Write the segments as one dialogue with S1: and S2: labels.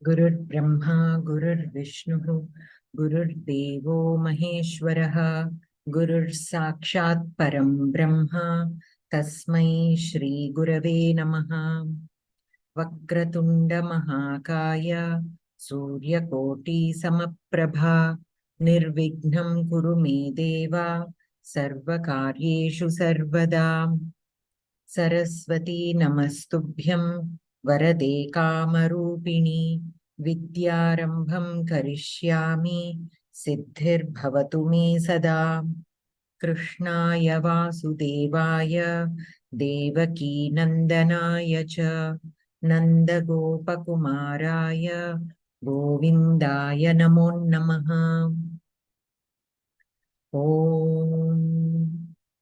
S1: गुरुर्ब्रह्मा गुरुर्विष्णुः गुरुर्देवो महेश्वरः गुरुर्साक्षात् परं ब्रह्म तस्मै श्रीगुरवे नमः। वक्रतुण्डमहाकाय सूर्यकोटिसमप्रभा निर्विघ्नं कुरु मे देव सर्वकार्येषु सर्वदा। सरस्वती नमस्तुभ्यं वरदे कामरूपिणि विद्यारम्भं करिष्यामि सिद्धिर्भवतु मे सदा। कृष्णाय वासुदेवाय देवकीनन्दनाय च नन्दगोपकुमाराय गोविन्दाय नमो नमः। ॐ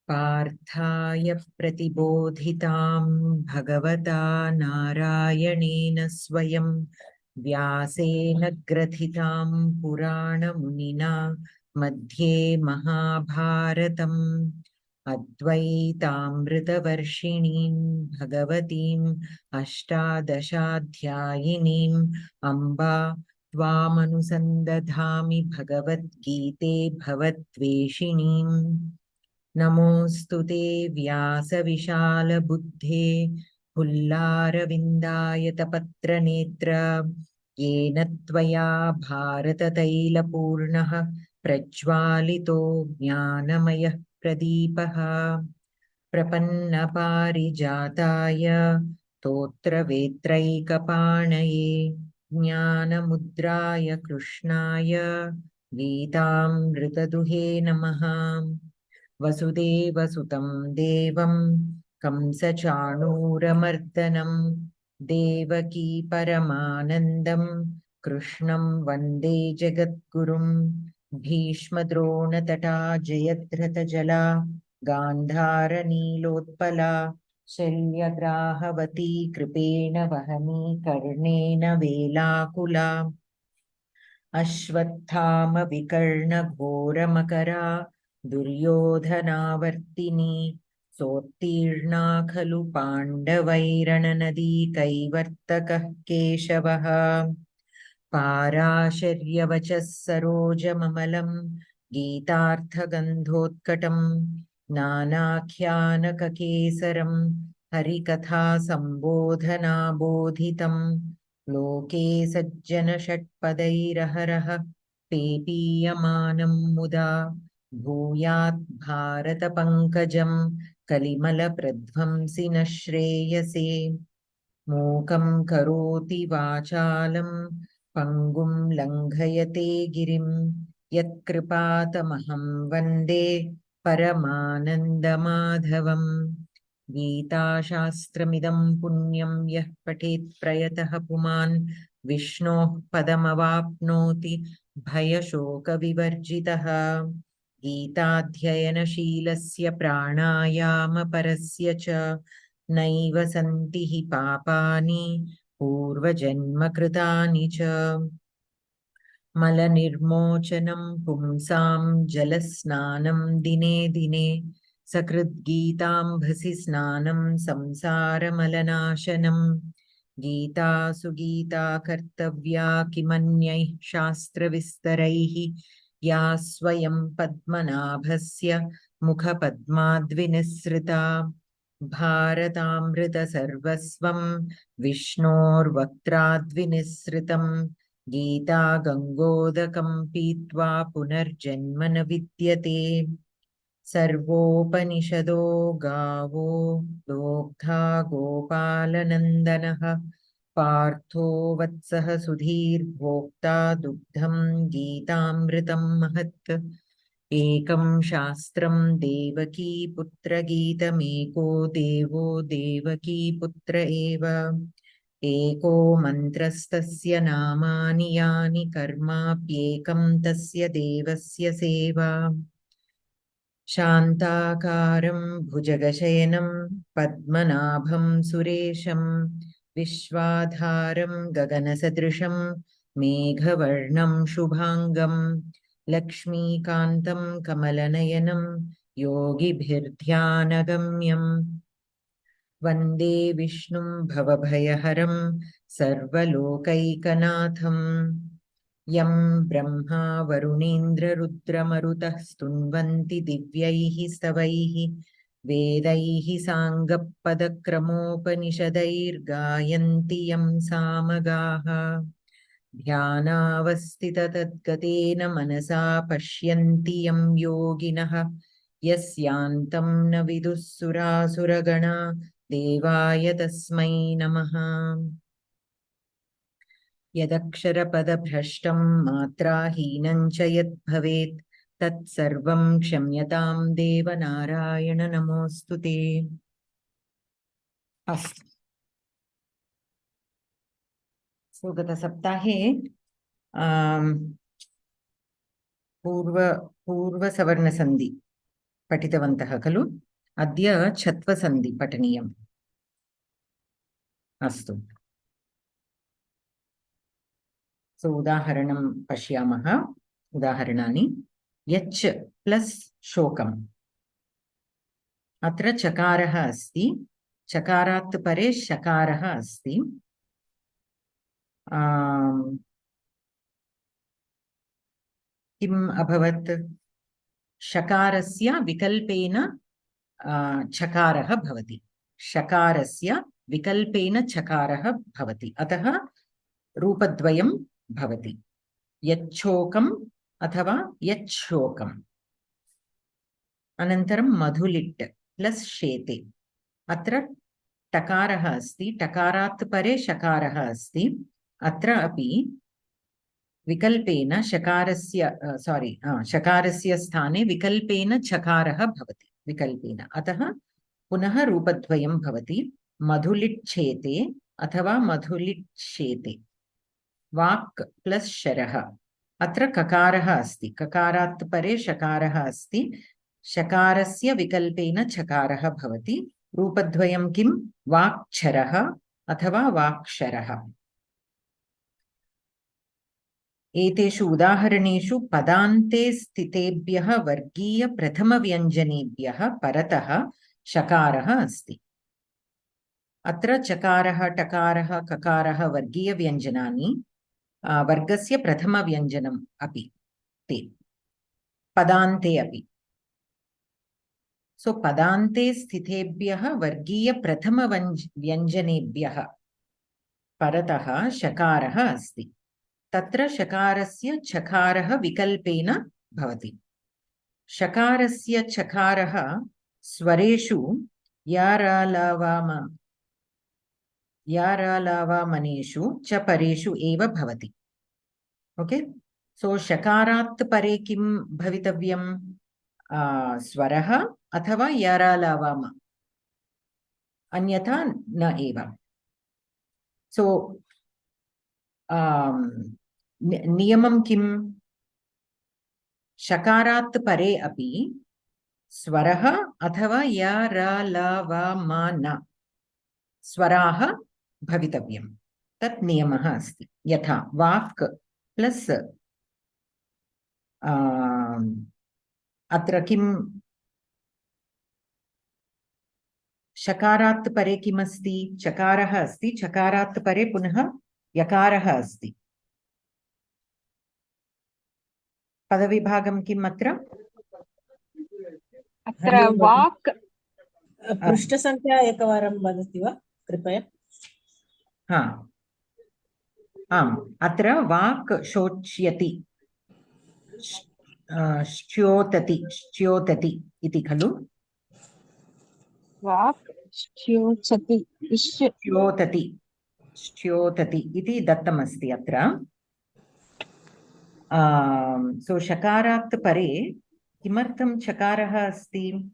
S1: पार्थाय प्रतिबोधितां भगवता नारायणेन स्वयं व्यासेन ग्रथितां पुराणमुनिना मध्ये महाभारतम् अद्वैतामृतवर्षिणीं भगवतीम् अष्टादशाध्यायिनीम् अम्बा त्वामनुसन्दधामि भगवद्गीते भवद्वेषिणीम्। नमोऽस्तु ते व्यासविशालबुद्धे पुल्लारविन्दायतपत्रनेत्र येन त्वया भारततैलपूर्णः प्रज्वालितो ज्ञानमयः प्रदीपः। प्रपन्नपारिजाताय तोत्रवेत्रैकपाणये ज्ञानमुद्राय कृष्णाय गीतामृतदुहे नमः। वसुदेवसुतं देवं कंसचाणूरमर्दनं देवकी परमानन्दं कृष्णं वन्दे जगद्गुरुं। भीष्मद्रोणतटा जयद्रथजला गान्धारनीलोत्पला शल्यग्राहवती कृपेण वहनी कर्णेन वेलाकुला। अश्वत्थामविकर्णघोरमकरा दुर्योधनावर्तिनी सोत्तीर्णा खलु पाण्डवैरणनदी कैवर्तकः केशवः। पाराशर्यवचः सरोजममलं गीतार्थगन्धोत्कटं नानाख्यानककेसरं हरिकथासम्बोधनाबोधितं लोके सज्जनषट्पदैरहरः पेपीयमानं मुदा भूयात् भारतपङ्कजं कलिमलप्रध्वंसि न श्रेयसे। मूकं करोति वाचालं पङ्गुं लङ्घयते गिरिं यत्कृपातमहं वन्दे परमानन्दमाधवम्। गीताशास्त्रमिदं पुण्यं यः पठेत् प्रयतः पुमान् विष्णोः पदमवाप्नोति भयशोकविवर्जितः। गीताध्ययनशीलस्य प्राणायामपरस्य च नैव सन्ति हि पापानि पूर्वजन्मकृतानि च। मलनिर्मोचनं पुंसां जलस्नानं दिने दिने सकृद्गीताम्भसि स्नानं संसारमलनाशनं। गीता सुगीता कर्तव्या किमन्यैः शास्त्रविस्तरैः या स्वयं पद्मनाभस्य मुखपद्माद्विनिसृता। भारतामृतसर्वस्वं विष्णोर्वक्त्राद्विनिसृतं गीता गङ्गोदकं पीत्वा पुनर्जन्म न विद्यते। सर्वोपनिषदो गावो दोग्धा गोपालनन्दनः पार्थो वत्सः सुधीर्भोक्ता दुग्धं गीतामृतं महत्। एकं शास्त्रं देवकीपुत्रगीतमेको देवो देवकीपुत्र एव। एको मन्त्रस्तस्य नामानि यानि कर्माप्येकं तस्य देवस्य सेवा। शान्ताकारं भुजगशयनं पद्मनाभं सुरेशं विश्वाधारं गगनसदृशं मेघवर्णं शुभाङ्गं लक्ष्मीकान्तं कमलनयनं योगिभिर्ध्यानगम्यं। वन्दे विष्णुं भवभयहरं सर्वलोकैकनाथं यं ब्रह्मा वरुणेन्द्ररुद्रमरुतः स्तुन्वन्ति दिव्यैः स्तवैः वेदैः साङ्गपदक्रमोपनिषदैर्गायन्ति यं सामगाः ध्यानावस्थिततद्गतेन मनसा पश्यन्ति यं योगिनः यस्यान्तं न विदुः सुरासुरगणा देवाय तस्मै नमः। यदक्षरपदभ्रष्टं मात्राहीनं च यद्भवेत् तत्सर्वं क्षम्यतां देवनारायण नमोऽस्तु ते। अस्तु, गतसप्ताहे पूर्वसवर्णसन्धि पठितवन्तः खलु। अद्य छत्वसन्धि पठनीयम्। अस्तु, उदाहरणं पश्यामः। उदाहरणानि। यच् प्लस् शोकम्। अत्र चकारः अस्ति, चकारात् परे शकारः अस्ति। किम् अभवत्? शकारस्य विकल्पेन चकारः भवति। शकारस्य विकल्पेन चकारः भवति, अतः रूपद्वयं भवति, यच्छोकम् अथवा यच्छोकम्। अनन्तरं मधुलिट् प्लस् शेते। अत्र टकारः अस्ति, टकारात् परे शकारः अस्ति। अत्र अपि विकल्पेन शकारस्य स्थाने विकल्पेन चकारः भवति, विकल्पेन, अतः पुनः रूपद्वयं भवति, मधुलिच्छेते अथवा मधुलिच्छेते। वाक् प्लस् शरः। अत्र ककारः अस्ति, ककारात् परे शकारः अस्ति, शकारस्य विकल्पेन चकारः भवति, रूपद्वयं किं? वाक्छरः अथवा वाक्शरः। एतेषु उदाहरणेषु पदान्ते स्थितेभ्यः वर्गीयप्रथमव्यञ्जनेभ्यः परतः शकारः अस्ति। अत्र चकारः, टकारः, ककारः वर्गीयव्यञ्जनानि, वर्गस्य प्रथमव्यञ्जनम् अपि ते, पदान्ते अपि। सो पदान्ते स्थितेभ्यः वर्गीयप्रथमव्यञ्जनेभ्यः परतः शकारः अस्ति। तत्र शकारस्य चकारः विकल्पेन भवति। शकारस्य चकारः स्वरेषु यारालावामनेषु च परेषु एव भवति। ओके, सो शकारात् परे किं भवितव्यं? स्वरः अथवा यारालावाम, अन्यथा न एव। सो नियमं किम्? शकारात् परे अपि स्वरः अथवा यारालावामान स्वराः भवितव्यं, तत् नियमः अस्ति। यथा वाक् प्लस् अत्र किं? शकारात् परे किमस्ति? चकारः अस्ति, चकारात् परे पुनः यकारः अस्ति। पदविभागं किम् अत्र?
S2: अत्र वाक् पृष्ठसङ्ख्या एकवारं वदति वा कृपया?
S1: आम्, अत्र वाक् शोच्यति, श्च्योतति इति खलु।
S2: वाक्
S1: श्च्योतति इति दत्तमस्ति अत्र। सो शकारात् परे किमर्थं चकारः अस्ति?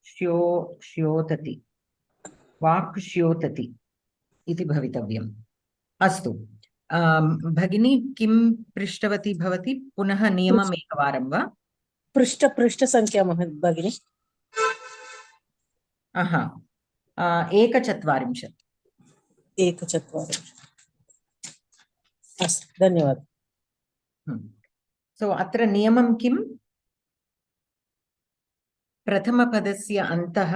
S1: श्योतति, वाक् श्योतति इति भवितव्यम्। अस्तु, भगिनी किं पृष्टवती भवती? पुनः नियमम् एकवारं वा?
S2: पृष्ठसङ्ख्या भगिनी।
S1: 140।
S2: अस्तु, धन्यवादः।
S1: सो अत्र नियमं किम्? प्रथमपदस्य अन्तः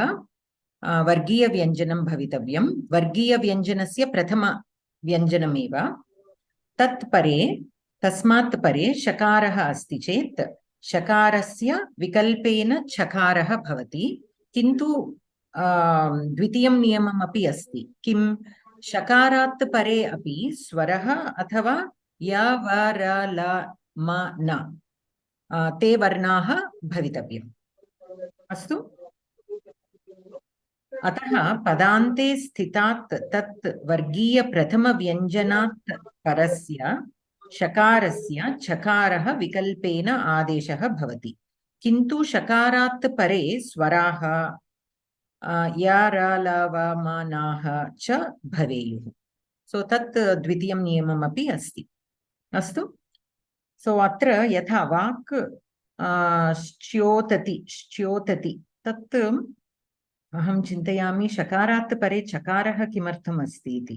S1: वर्गीयव्यञ्जनं भवितव्यं। वर्गीयव्यञ्जनस्य प्रथमव्यञ्जनमेव। तत् परे तस्मात् परे शकारः अस्ति चेत् शकारस्य विकल्पेन चकारः भवति। किन्तु द्वितीयं नियमम् अपि अस्ति। किं? शकारात् परे अपि स्वरः अथवा य व र ल म न ते वर्णाः भवितव्यम्। अस्तु। अतः पदान्ते स्थितात् तत् वर्गीयप्रथमव्यञ्जनात् परस्य शकारस्य चकारः विकल्पेन आदेशः भवति। किन्तु शकारात् परे स्वराः य र ल व म नाः च भवेयुः। सो तत् द्वितीयं नियममपि अस्ति। अस्तु। सो अत्र यथा वाक् श्च्योतति तत् अहं चिन्तयामि शकारात् परे चकारः किमर्थम् अस्ति इति।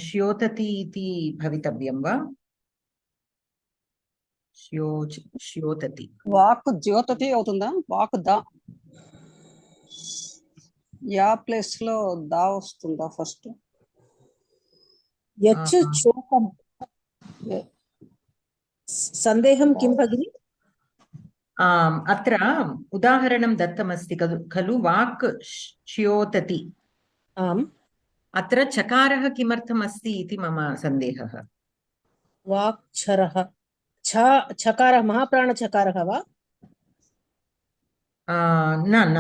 S1: श्योतति इति भवितव्यं वा? श्योतति
S3: వాక్ జ్యోతతి అవుతుందా? వాక్ దా యా ప్లేస్ లో దా వస్తుందా ఫస్ట్?
S2: यच् चोकम् सन्देहं किं भगिनि?
S1: अत्र उदाहरणं दत्तमस्ति खलु वाक् श्योतति।
S2: आम्।
S1: अत्र चकारः किमर्थम् अस्ति इति मम सन्देहः।
S2: वाक्छरः चकारः महाप्राणचकारः वा?
S1: न न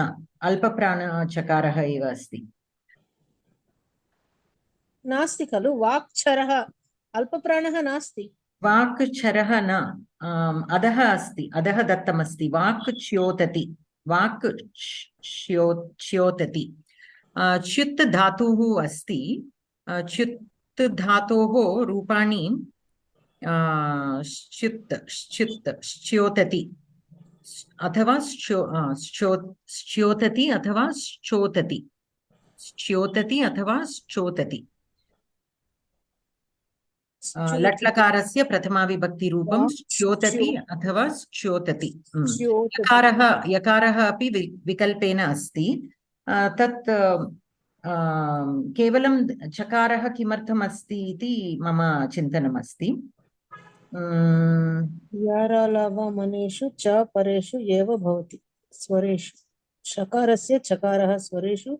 S1: अल्पप्राणचकारः एव अस्ति।
S2: नास्ति खलु वाक्छरः अल्पप्राणः नास्ति।
S1: वाक्छरः न अधः अस्ति। अधः दत्तमस्ति वाक् च्योतति। वाक् च्योतति च्युत् धातुः अस्ति। च्युत् धातोः रूपाणि च्योतति अथवा च्योतति अथवा श्चोतति। च्योतति अथवा श्चोतति। लट्लकारस्य प्रथमाविभक्तिरूपं च्योतति अथवा श्चोतति। यकारः अपि विकल्पेन अस्ति। तत् केवलं चकारः किमर्थम् अस्ति इति मम चिन्तनमस्ति।
S2: यारालाभमनेषु च परेषु एव भवति स्वरेषु। शकारस्य चकारः स्वरेषु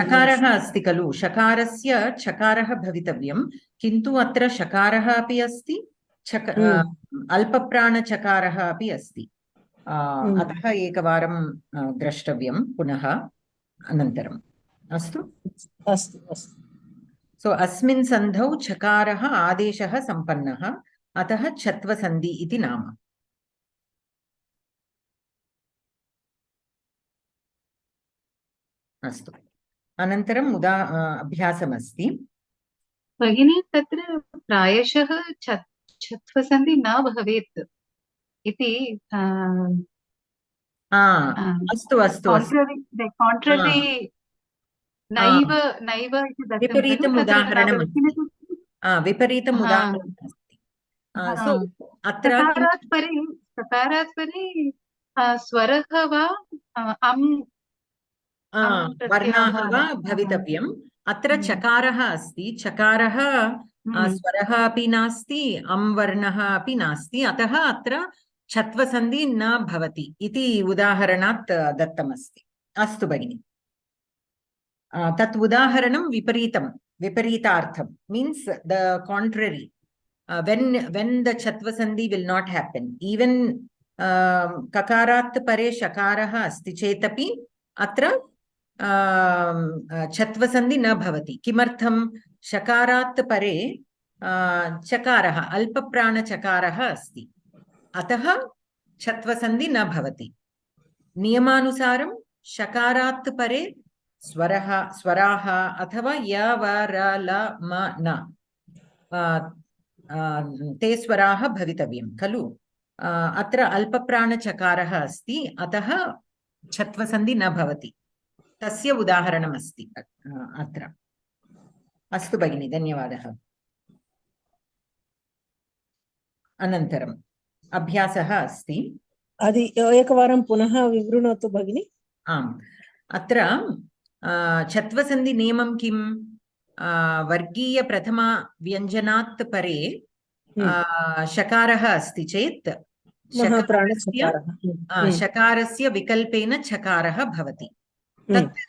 S1: चकारः अस्ति खलु। शकारस्य चकारः भवितव्यं। किन्तु अत्र शकारः अपि अस्ति अल्पप्राणचकारः अपि अस्ति। अतः एकवारं द्रष्टव्यं पुनः अनन्तरम्। अस्तु
S2: अस्तु अस्तु।
S1: सो अस्मिन् सन्धौ चकारः आदेशः सम्पन्नः अतः छत्वसन्धि इति नाम। अस्तु। अनन्तरम् अभ्यासमस्ति।
S4: भगिनी तत्र प्रायशः छत्वसन्धि न भवेत् इति
S1: अस्तु अस्तु
S4: कान्ट्ररि नैव नैव इति दत्तं।
S1: विपरीतम् उदाहरणम् विपरीतम् उदाहरणम् अस्ति।
S4: सकारात् परे स्वरः वा
S1: वर्णाः वा भवितव्यम्। अत्र चकारः अस्ति। चकारः स्वरः अपि नास्ति वर्णः अपि नास्ति। अतः अत्र छत्वसन्धि न भवति इति उदाहरणात् दत्तमस्ति। अस्तु भगिनि। तत् उदाहरणं विपरीतार्थं means the contrary. When the छत्वसन्धि will not happen. Even ककारात् परे शकारः अस्ति चेदपि अत्र छत्वसन्धि न भवति। किमर्थं? शकारात् परे चकारः अल्पप्राणचकारः अस्ति। अतः छत्वसन्धि न भवति। नियमानुसारं शकारात् परे स्वराः अथवा य व र ल म न ते स्वराः भवितव्यं खलु। अत्र अल्पप्राणचकारः अस्ति। अतः छत्वसन्धि न भवति। तस्य उदाहरणमस्ति अत्र। अस्तु भगिनि, धन्यवादः। अनन्तरम् अभ्यासः अस्ति।
S2: అది एकवारं पुनः विवृणोतु भगिनि।
S1: आम्, अत्र छत्वसन्धिनियमं किं? वर्गीयप्रथमा व्यञ्जनात् परे शकारः अस्ति चेत् शकारस्य विकल्पेन छकारः भवति। तत्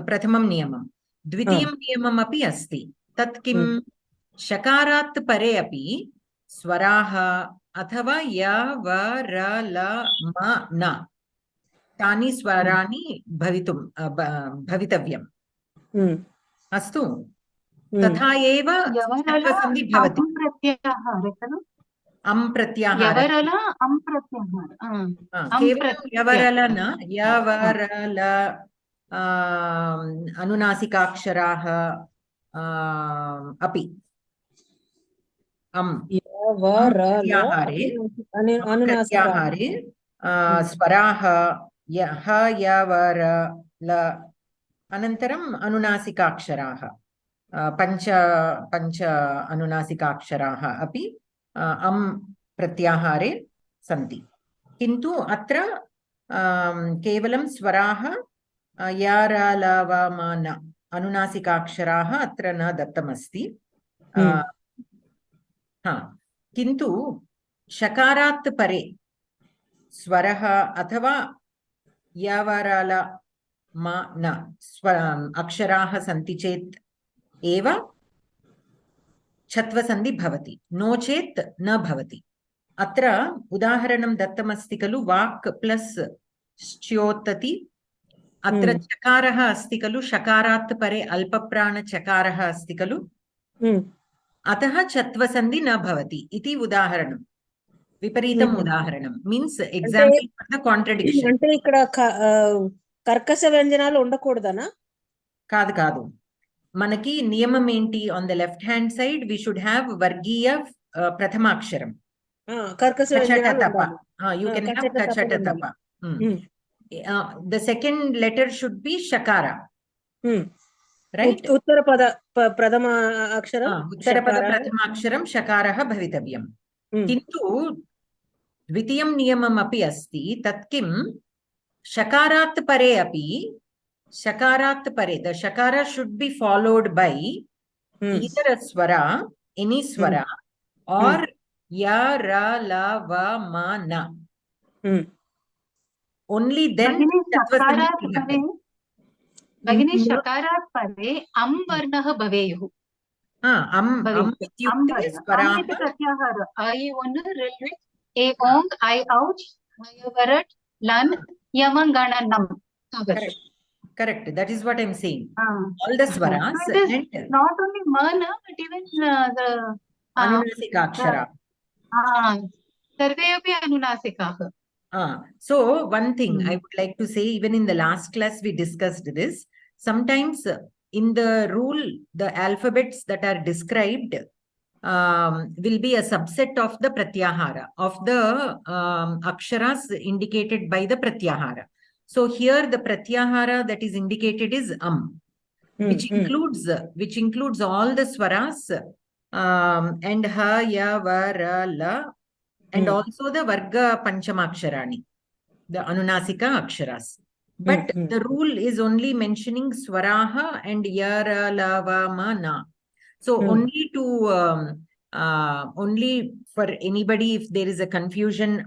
S1: प्रथमं नियमं। द्वितीयं नियममपि अस्ति। तत् किं? शकारात् परे अपि स्वराः अथवा य व र ल म न तानि स्वराणि भवितव्यम्। अस्तु, तथा एव छत्वसन्धि भवति। अम् प्रत्याहार केवलं यवरल न, यवरल अनुनासिकाक्षराः अपि प्रत्याहारे स्वराः ह यवर ल, अनन्तरम् अनुनासिकाक्षराः पञ्च अनुनासिकाक्षराः अपि अम् प्रत्याहारे सन्ति। किन्तु अत्र केवलं स्वराः य र ल व म न अनुनासिकाक्षराः अत्र न दत्तमस्ति। किन्तु शकारात् परे स्वरः अथवा यवरल म न अक्षराः सन्ति चेत् एव छत्वसन्धि भवति, नो चेत् न भवति। अत्र उदाहरणं दत्तमस्ति खलु, वाक् प्लस् श्च्योतति। अत्र चकारः अस्ति खलु, शकारात् परे अल्पप्राणचकारः अस्ति खलु, अतः छत्वसन्धि न भवति इति उदाहरणं, विपरीतम् उदाहरणं। Means example for the contradiction.
S2: అంటే ఇక్కడ కర్కశ వ్యంజనాలు ఉండకూడదనా?
S1: కాదు కాదు, మనకి నియమం ఏంటి? On the left hand side we should have వర్గీయ ప్రథమాక్షరం
S2: కర్కశ వ్యంజనాలు ఉండాలి.
S1: యు కెన్ హ్యావ్ కచట తప. The second letter should be షకార, రైట్?
S2: उत्तरपद प्रथम अक्षरं
S1: उत्तरपद प्रथमाक्षरं शकारः भवितव्यं। किन्तु द्वितीयं नियमम् अपि अस्ति। तत् किं? शकारात् परे अपि, शकारात् परे द शकार should be followed by either a swara, any swara, or ya ra la va ma na. Only then
S4: भगिनी शकारात् परे अम् वर्णः भवेयुः। प्रत्याहार ऐ ओन् रेल्वे ए ओङ् ऐ औच् वरट् लन यमं गणनम्।
S1: Correct. That is what I am saying. All the swaras.
S4: So it is not only mana, but even the
S1: anunasika akshara.
S4: Sarve api anunasikaah.
S1: So one thing I would like to say, even in the last class we discussed this. Sometimes in the rule, the alphabets that are described will be a subset of the pratyahara, of the aksharas indicated by the pratyahara. So here the pratyahara that is indicated is which includes all the swaras and ha, ya, va, ra, la, and also the varga panchamaksharani, the anunasika aksharas. But the rule is only mentioning swaraha and ya, ra, la, va, ma, na. So only for anybody, if there is a confusion,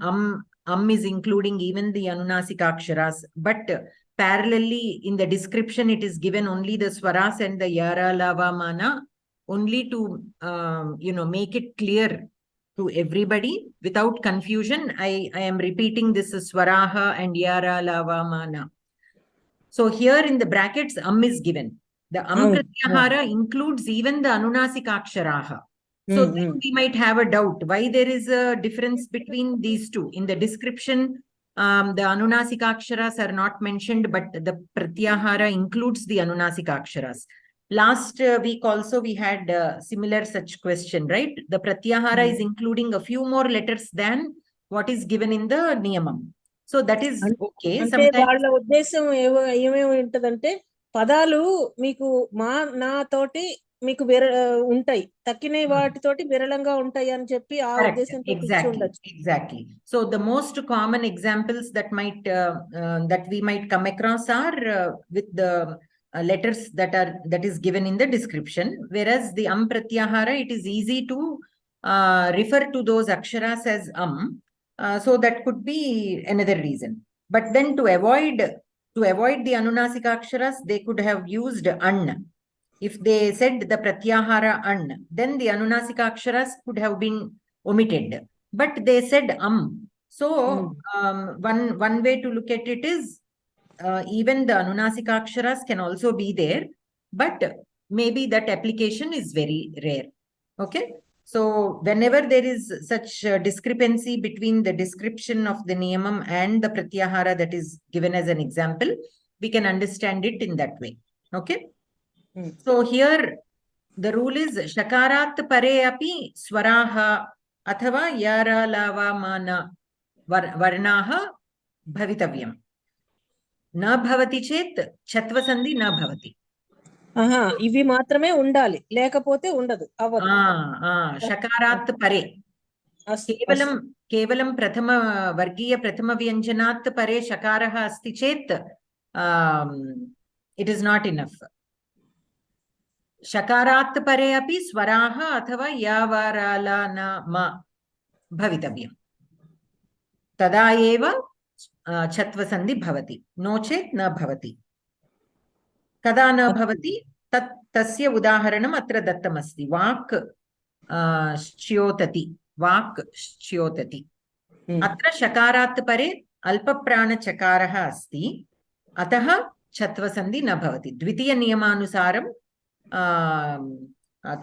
S1: is including even the anunasika aksharas, but parallelly in the description it is given only the swaras and the ya, ra, la, va, ma, na, only to make it clear to everybody without confusion. I am repeating this swaraha and ya, ra, la, va, ma, na. So here in the brackets is given. The pratyahara includes even the anunasika aksharaha. So then we might have a doubt why there is a difference between these two. In the description, the anunasika aksharas are not mentioned, but the pratyahara includes the anunasika aksharas. Last week also we had similar such question, right? The pratyahara is including a few more letters than what is given in the niyamam. So that is okay.
S2: వాళ్ళ ఉద్దేశం ఏమేమి ఉంటదంటే, పదాలు మీకు మా నా తోటి మీకు ఉంటాయి, తక్కిన వాటితోటి విరళంగా ఉంటాయి అని చెప్పి ఆ
S1: Correct.
S2: ఉద్దేశంతో ఇచ్చి
S1: Exactly.
S2: ఉండొచ్చు.
S1: Exactly. So the most common examples that we might come across are with the letters that is given in the description, whereas the pratyahara, it is easy to refer to those aksharas as so that could be another reason. But then to avoid the anunasika aksharas, they could have used an. If they said the pratyahara an, then the anunasika aksharas could have been omitted, but they said so one way to look at it is even the anunasika aksharas can also be there, but maybe that application is very rare. Okay, so whenever there is such discrepancy between the description of the niyamam and the pratyahara that is given as an example, we can understand it in that way. Okay. So here the rule is shakarat pare api swaraha athava yara lava mana varnaha bhavitavyam. Na bhavati chet chatvasandhi na bhavati.
S2: ఇవి మాత్రమే ఉండాలి, లేకపోతే ఉండదు, అవ్వదు.
S1: shakarat pare. केवलं प्रथम वर्गीय प्रथम व्यञ्जनात् परे शकारः अस्ति चेत् it is not enough. शकारात् परे अपि स्वराः अथवा यावारालानाम भवितव्यम्, तदा एव छत्वसन्धि भवति, नो चेत् न भवति. कदा न भवति तस्य उदाहरणम् अत्र दत्तमस्ति. वाक् श्च्योतति, वाक् श्च्योतति. अत्र शकारात् परे अल्पप्राणचकारः अस्ति, अतः छत्वसन्धि न भवति. द्वितीयनियमानुसारं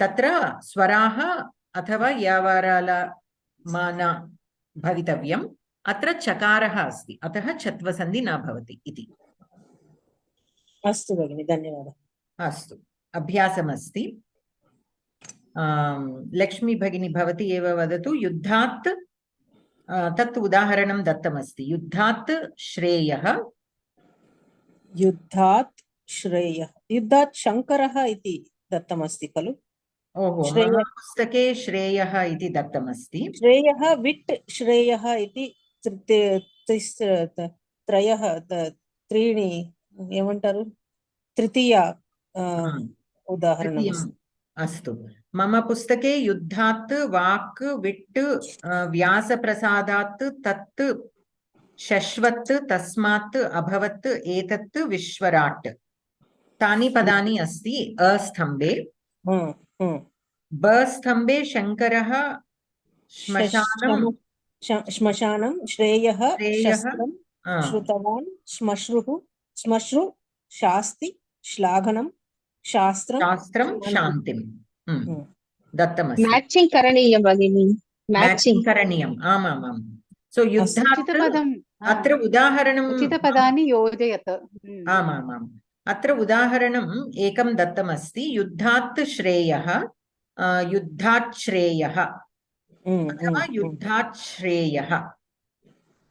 S1: तत्र स्वराः अथवा यावारालमान भवितव्यम्, अत्र चकारः अस्ति, अतः छत्वसन्धि न भवति इति.
S2: अस्तु भगिनि, धन्यवादः.
S1: अस्तु, अभ्यासमस्ति. लक्ष्मी भगिनी भवती एव वदतु. युद्धात् तत् उदाहरणं दत्तमस्ति. युद्धात् श्रेयः.
S2: युद्धात् श्रेयः, युद्धात् शङ्करः इति दत्तमस्ति खलु?
S1: ओहो, मम पुस्तके श्रेयः इति दत्तमस्ति.
S2: श्रेयः विट् श्रेयः इति त्रयः त्रीणि ఏమంటారు, तृतीय उदाहरणम्.
S1: अस्तु, मम पुस्तके युद्धात् वाक् विट् व्यासप्रसादात् तत् शश्वत् तस्मात् अभवत् एतत् विश्वराट्, तानि पदानि अस्ति अस्तम्भे. बस्तम्भे शङ्करः
S2: श्मशानं श्रेयः शस्त्रं श्रुतवान् श्मश्रु शास्ति श्लाघनं शास्त्रं शान्तिं
S1: दत्तमस्ति.
S5: मैचिंग करणीयं भगिनी,
S1: मैचिंग करणीयम्. आमामाम्. सो युद्धात् अत्र उदाहरणम्
S4: उचितपदानि योजयत.
S1: आमामाम्. अत्र उदाहरणम् एकं दत्तमस्ति. युद्धात् श्रेयः, युद्धात् श्रेयः अथवा युद्धात् श्रेयः.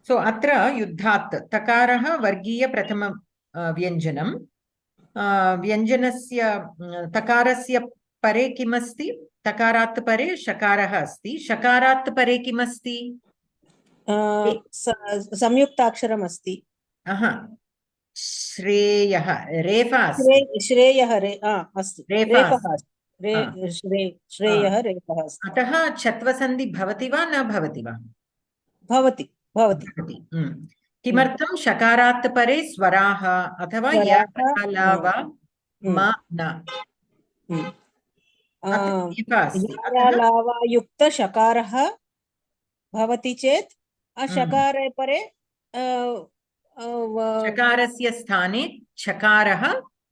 S1: सो अत्र युद्धात् तकारः वर्गीय प्रथम व्यञ्जनं. व्यञ्जनस्य तकारस्य परे किमस्ति? तकारात् परे शकारः अस्ति. शकारात् परे किमस्ति?
S2: संयुक्ताक्षरम् अस्ति.
S1: श्रेयः, रेफा अस्ति.
S2: श्रेयः अस्ति,
S1: रेफा
S2: श्रेयः रेफः अस्ति.
S1: अतः छत्वसन्धि भवति वा न भवति वा?
S2: भवति.
S1: किमर्थं? शकारात् परे स्वराः अथवा यालावा
S2: युक्त शकारः भवति चेत् शकारे परे
S1: शकारस्य स्थाने छकारः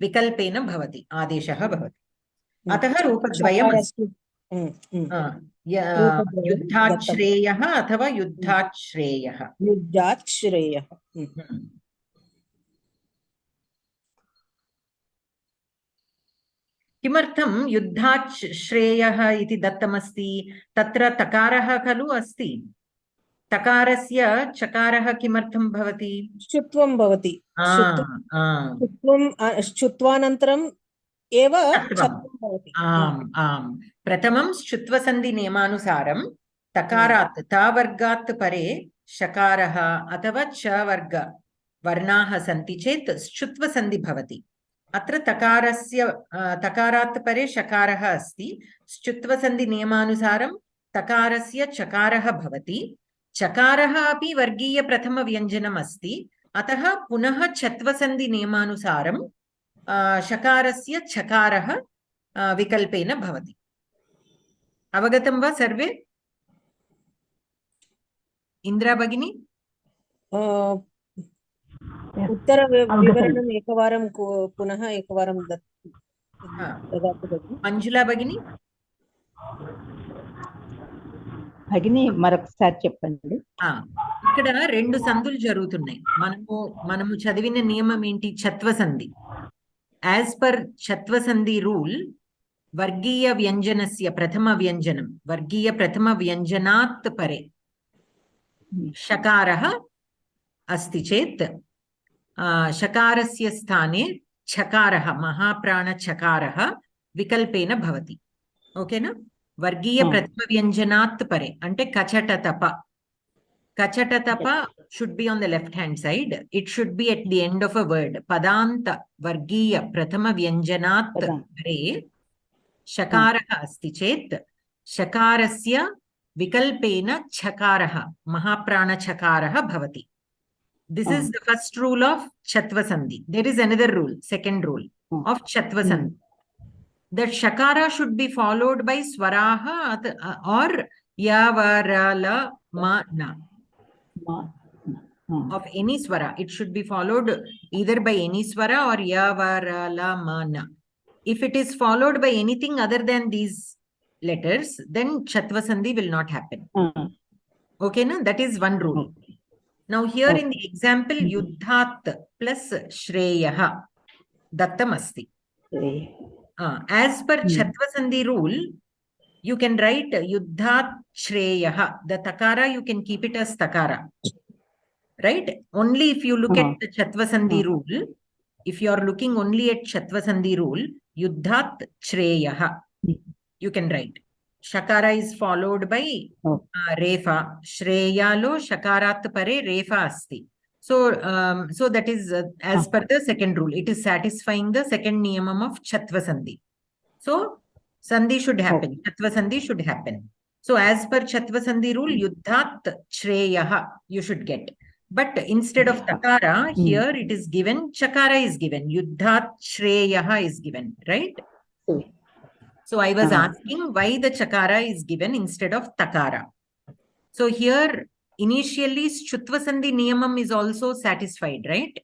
S1: विकल्पेन भवति, आदेशः भवति. अतः रूपद्वयम् अस्ति. युद्धात् श्रेयः अथवा युद्धात् श्रेयः.
S2: युद्धात् श्रेयः.
S1: किमर्थं युद्धात् श्रेयः इति दत्तमस्ति? तत्र तकारः खलु अस्ति. तकारस्य चकारः किमर्थं भवति?
S2: शुत्वं भवति. शुत्वानन्तरं एव
S1: छत्वम्।
S2: छत्वं भवति।
S1: आम् प्रथमं श्चुत्वसन्धि नियमानुसारं तकारात् तावर्गात् परे शकारः अथवा च वर्ग वर्णाः सन्ति चेत् श्चुत्वसन्धि भवति। अत्र तकारात् परे शकारः अस्ति। श्चुत्वसन्धि नियमानुसारं तकारस्य चकारः भवति। चकारः अपि वर्गीय प्रथमव्यञ्जनम् अस्ति। अतः पुनः छत्वसन्धि नियमानुसारं शकारस्य चकारः विकल्पेन भवति। अवगतं वा सर्वे? इन्द्रा भगिनी?
S2: उत्तरविवरणम् एकवारं पुनः एकवारं ददातु भगिनि।
S1: మంజులా భగిని?
S5: భగిని మరొకసారి చెప్పండి.
S1: ఇక్కడ రెండు సంధులు జరుగుతున్నాయి. మనము చదివిన నియమం ఏంటి? ఛత్వసంధి. యాజ్ పర్ ఛత్వసంధి రూల్ వర్గీయ వ్యంజనస్య ప్రథమ వ్యంజనం వర్గీయ ప్రథమ వ్యంజనాత్ పరే शकारः अस्ति चेत् शकारस्य स्थाने छकारः महाप्राणछकारः विकल्पेन भवति। ओकेना? वर्गीय प्रथमव्यञ्जनात् परे अन्टे कचटतप should be on the left hand side. It should be at the end of a word. पदान्त वर्गीय प्रथमव्यञ्जनात् परे शकारः अस्ति चेत् शकारस्य विकल्पेन छकारः महाप्राणछकारः भवति. This is the first rule of Chattvasandhi. There is another rule, second rule of Chattvasandhi. That shakara should be followed by swaraha or yavarala ma na. Of any swara. It should be followed either by any swara or yavarala ma na. If it is followed by anything other than these letters, then Chattvasandhi will not happen. Okay, na? That is one rule. Now here in the example, Yuddhat plus Shreyah Dattam asti. As per Chattvasandhi rule, you can write Yuddhat Shreyah. The takara, you can keep it as takara. Right? Only if you look at the Chattvasandhi rule, if you are looking only at Chattvasandhi rule, Yuddhat Shreyah. You can write. Shakara is followed by refa. Shreyalo shakarat pare refa asti. So that is as per the second rule. It is satisfying the second niyamam of Chattvasandhi. So sandhi should happen. Chattvasandhi should happen. So as per Chattvasandhi rule, Yuddhat Shreyah you should get. But instead of takara, here it is given, chakara is given. Yuddhat Shreyah is given. Right? So I was asking why the chakara is given instead of takara. So here initially Shchuttvasandhi niyamam is also satisfied, right?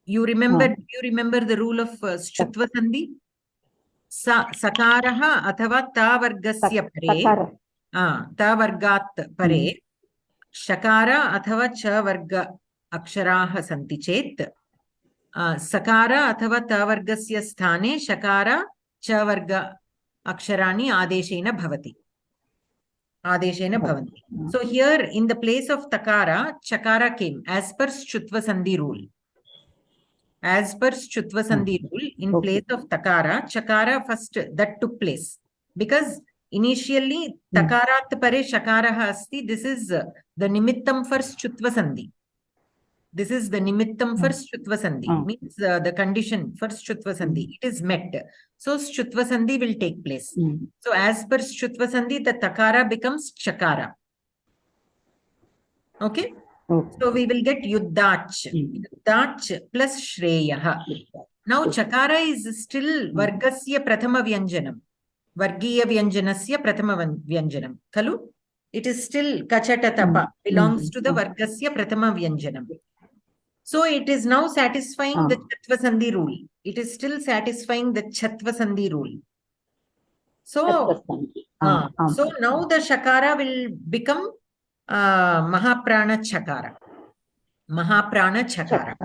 S1: You remember the rule of Shchuttvasandhi? Sakaraha athava ta vargasya pare ta vargat pare shakara athava cha varga aksharaha santi chet sakara athava ta vargasya sthane shakara च वर्ग अक्षराणि आदेशेन भवति. So here in the place of takara, chakara came as per Shchuttvasandhi rule. As per Shchuttvasandhi rule, in place of takara, chakara first that took place. Because initially takarat pare shakaraha asti. This is the nimittam for Shchuttvasandhi. This is the nimittam for Shchuttvasandhi. Means the condition for Shchuttvasandhi. It is met. So Shchuttvasandhi will take place. So as per Shchuttvasandhi, the takara becomes chakara. Okay? So we will get Yuddhach. Yuddhach plus Shreyah. Now chakara is still vargasya prathama vyanjanam. Vargiya vyanjanasya prathama vyanjanam. Kalu? It is still kachatatapa. Belongs to the vargasya prathama vyanjanam. So it is now satisfying the Chattvasandhi rule. It is still satisfying the Chattvasandhi rule. So now the shakara will become Mahaprana Chakara. Mahaprana Chakara.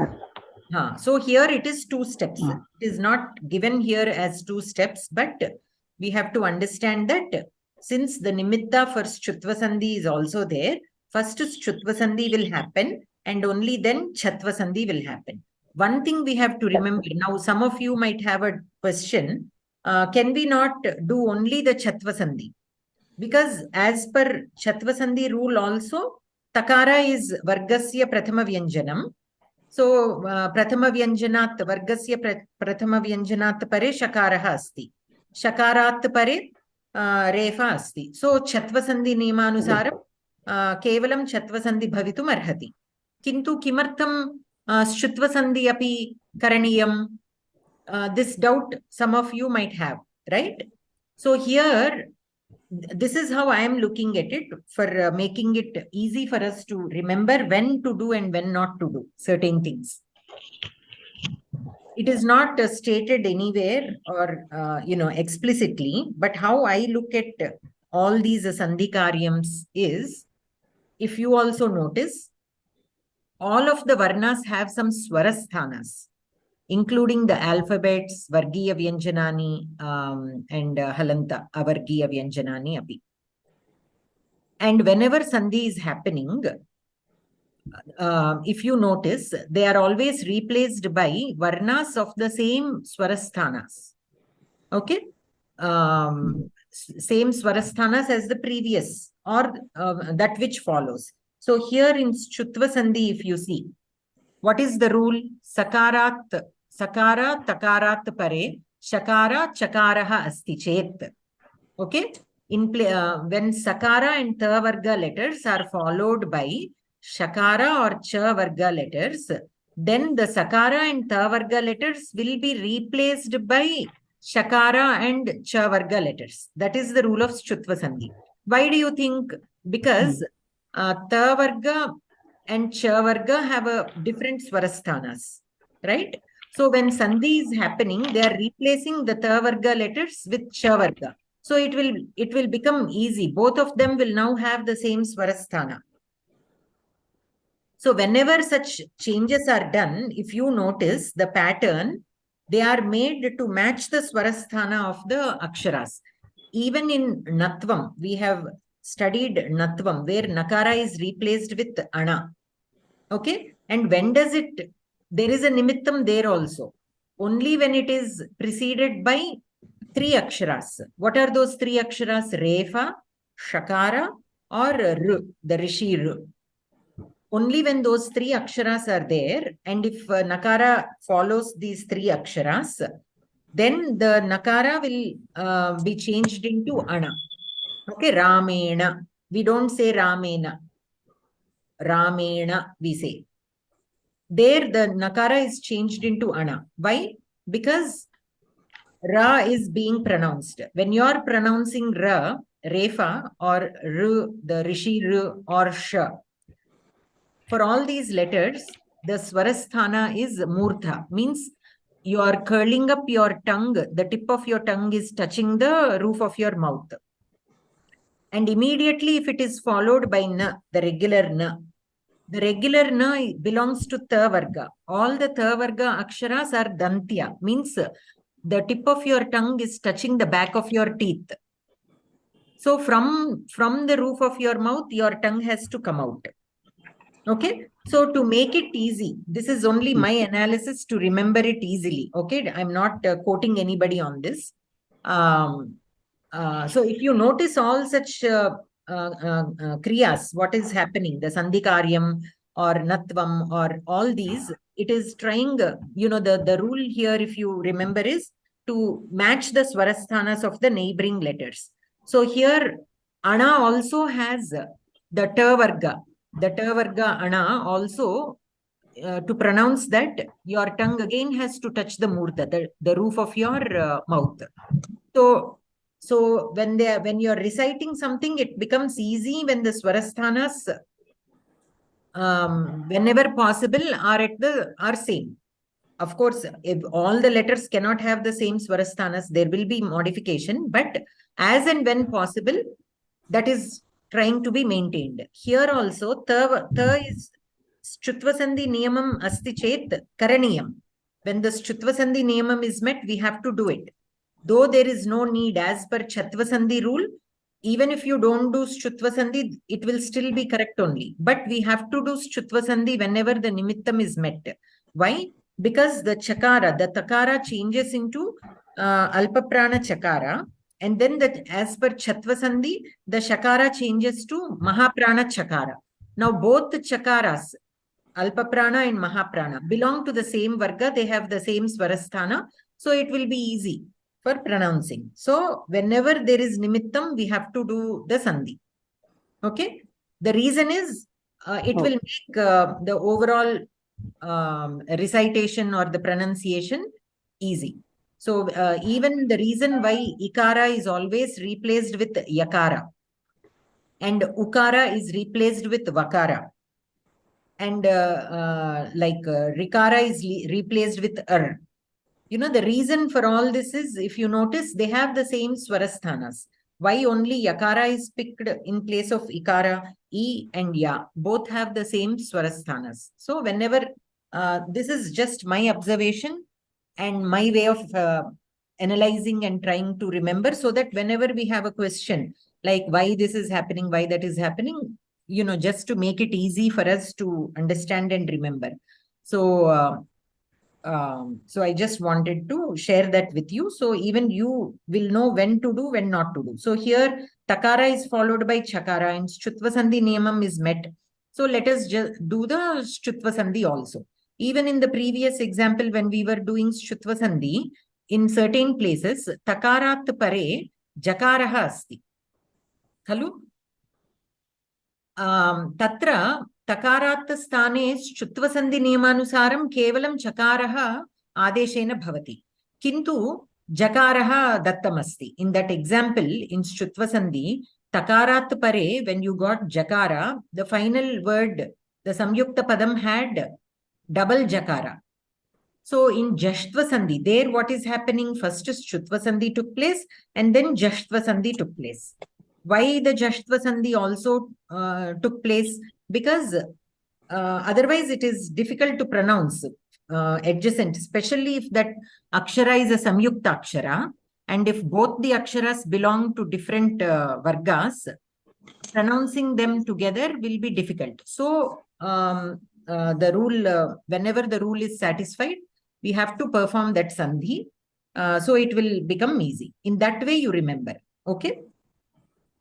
S1: So here it is 2 steps. It is not given here as 2 steps, but we have to understand that since the nimitta for Shchuttvasandhi is also there, first Shchuttvasandhi will happen and only then Chattvasandhi will happen. one thing we have to remember now, some of you might have a question. Can we not do only the Chatva Sandhi? Because as per Chatva Sandhi rule also, Takara is Vargasya Prathama Vyanjanam. So, Prathama Vyanjanat, Vargasya Prathama Vyanjanat pare Shakaraha asti. Shakarat pare Refa asti. So, Chatva Sandhi Niyamanusara Kevalam Chatva Sandhi Bhavitum Arhati. Kintu Kimartham Shutva Sandhi api Karaniyam. This doubt some of you might have, right? So, here, this is how I am looking at it for making it easy for us to remember when to do and when not to do certain things. It is not stated anywhere or, explicitly, but how I look at all these Sandhikaryams is, if you also notice, all of the Varnas have some Swarasthanas, including the alphabets, Vargiya Vyanjanani and Halanta, Avargiya Vyanjanani api. And whenever Sandhi is happening, if you notice, they are always replaced by Varnas of the same Swarasthanas. Okay? Same Swarasthanas as the previous or that which follows. So here in Chutva Sandhi, if you see, what is the rule? Sakara takarat pare, shakara chakaraha asti chet. Okay? When sakara and ta varga letters are followed by shakara or cha varga letters, then the sakara and ta varga letters will be replaced by shakara and cha varga letters. That is the rule of Chutva Sandhi. Why do you think? Because ta varga and cha varga have a different Swarasthanas, right? So when Sandhi is happening, they are replacing the ta varga letters with cha varga. So it will become easy. Both of them will now have the same Swarasthana. So whenever such changes are done, if you notice the pattern, they are made to match the Swarasthana of the Aksharas. Even in Natvam, we have studied Natvam, where Nakara is replaced with Ana. Okay? And when does it, there is a Nimittam there also. Only when it is preceded by 3 Aksharas. What are those 3 Aksharas? Refa, Shakara or R, the Rishi R. Only when those 3 Aksharas are there, and if Nakara follows these 3 Aksharas, then the Nakara will be changed into Ana. Okay, Ramena. We don't say Ramena. Ramena, we say. There, the Nakara is changed into Ana. Why? Because Ra is being pronounced. When you are pronouncing Ra, Refa or R, the Rishi R or Sh, for all these letters, the Swarasthana is Murtha, means you are curling up your tongue, the tip of your tongue is touching the roof of your mouth. And immediately if it is followed by Na, the regular Na, the regular Na belongs to Ta Varga. All the Ta Varga Aksharas are Dantya, means the tip of your tongue is touching the back of your teeth. So from the roof of your mouth, your tongue has to come out. Okay, so to make it easy, this is only my analysis to remember it easily. Okay, I'm not quoting anybody on this. So if you notice all such kriyas, what is happening, the Sandhikaryam or Natvam or all these, it is trying, the rule here, if you remember, is to match the Swarasthanas of the neighboring letters. So here, Ana also has the Ta Varga. The Ta Varga Ana also, to pronounce that, your tongue again has to touch the Murtha, the roof of your mouth. So when you are reciting something, it becomes easy when the Swarasthanas, whenever possible, are same. Of course, if all the letters cannot have the same Swarasthanas, there will be modification, but as and when possible, that is trying to be maintained. Here also, ta is Chutva Sandhi Niyamam asti chet karaniyam. When the Chutva Sandhi Niyamam is met, we have to do it. Though there is no need as per Chatva Sandhi rule, even if you don't do Chutva Sandhi, it will still be correct only. But we have to do Chutva Sandhi whenever the Nimittam is met. Why? because the chakara, the takara changes into alpaprana chakara, and then as per Chatva Sandhi, the shakara changes to mahaprana chakara. Now both the chakaras, alpaprana and mahaprana, belong to the same varga. They have the same swarasthana, so it will be easy for pronouncing. So whenever there is nimittam, we have to do the sandhi. Okay. The reason is it will make the overall recitation or the pronunciation easy. So even the reason why ikara is always replaced with yakara and ukara is replaced with vakara, and rikara is replaced with You know, the reason for all this is, if you notice, they have the same swarasthanas. Why only yakara is picked in place of ikara? E and ya both have the same swarasthanas. So whenever this is just my observation and my way of analyzing and trying to remember, so that whenever we have a question like why this is happening, why that is happening, you know, just to make it easy for us to understand and remember. So so I just wanted to share that with you. So even you will know when to do, when not to do. So here takara is followed by chakara and Shchutva Sandhi niyamam is met. So let us just do the Shchutva Sandhi also. Even in the previous example, when we were doing Shchutva Sandhi, in certain places, takarat pare jakaraha asti. Khalu? Tatra takarat sthane Shchutva Sandhi niyamanusaram kevalam chakaraha adeshena bhavati. Kintu jakaraha dattamasti. In that example, in Shchutva Sandhi, takarat pare, when you got jakara, the final word, the samyukta padam had double jakara. So in Jashtva Sandhi, there what is happening? First Shchutva Sandhi took place and then Jashtva Sandhi took place. Why the Jashtva Sandhi also took place? Because otherwise it is difficult to pronounce adjacent, especially if that akshara is a samyukta akshara, and if both the aksharas belong to different vargas, pronouncing them together will be difficult. So the rule, whenever the rule is satisfied, we have to perform that sandhi. So it will become easy. In that way, you remember. Okay.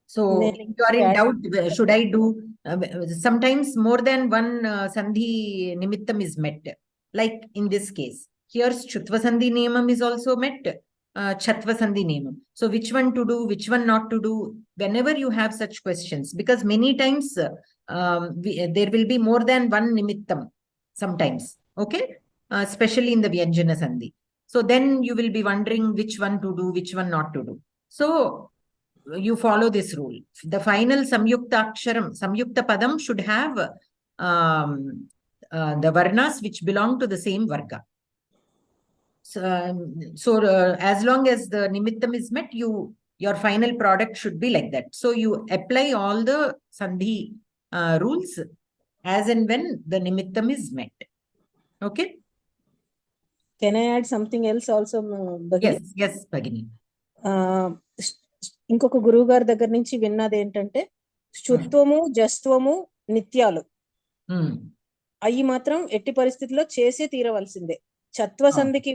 S1: So if you are in doubt, should I do? Sometimes more than one sandhi nimittam is met. Like in this case, here Shchutva Sandhi niyamam is also met. Chatva Sandhi niyamam. So which one to do, which one not to do? Whenever you have such questions, because many times there will be more than one nimittam sometimes. Okay, especially in the Vyanjana Sandhi. So then you will be wondering which one to do, which one not to do. So you follow this rule. The final samyukta aksharam, samyukta padam should have the varnas which belong to the same varga. So as long as the nimittam is met, your final product should be like that. So you apply all the sandhi rules as and when the nimittam is met. Okay.
S2: Can I add something else also, Bhagini?
S1: Yes, Bhagini.
S2: ఇంకొక గురువు గారి దగ్గర నుంచి విన్నది ఏంటంటే శుత్వము జస్త్వము నిత్యాలు అవి మాత్రం ఎట్టి పరిస్థితుల్లో చేసే తీరవలసిందే. చత్వ సంధికి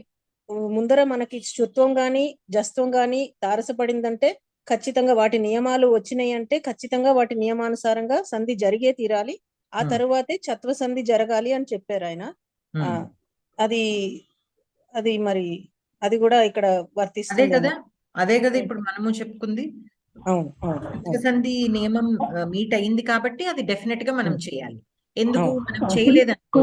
S2: ముందర మనకి శుత్వం గాని జస్త్వం గాని తారసపడిందంటే ఖచ్చితంగా వాటి నియమాలు వచ్చినాయి అంటే ఖచ్చితంగా వాటి నియమానుసారంగా సంధి జరిగే తీరాలి. ఆ తరువాతే చత్వ సంధి జరగాలి అని చెప్పారు ఆయన. అది మరి అది కూడా ఇక్కడ వర్తిస్తుంది.
S1: అదే కదా ఇప్పుడు మనము చెప్పుకుంది. సంధి నియమం మీట్ అయింది కాబట్టి అది డెఫినెట్ గా మనం చేయాలి. ఎందుకు మనం చేయలేదనుకో.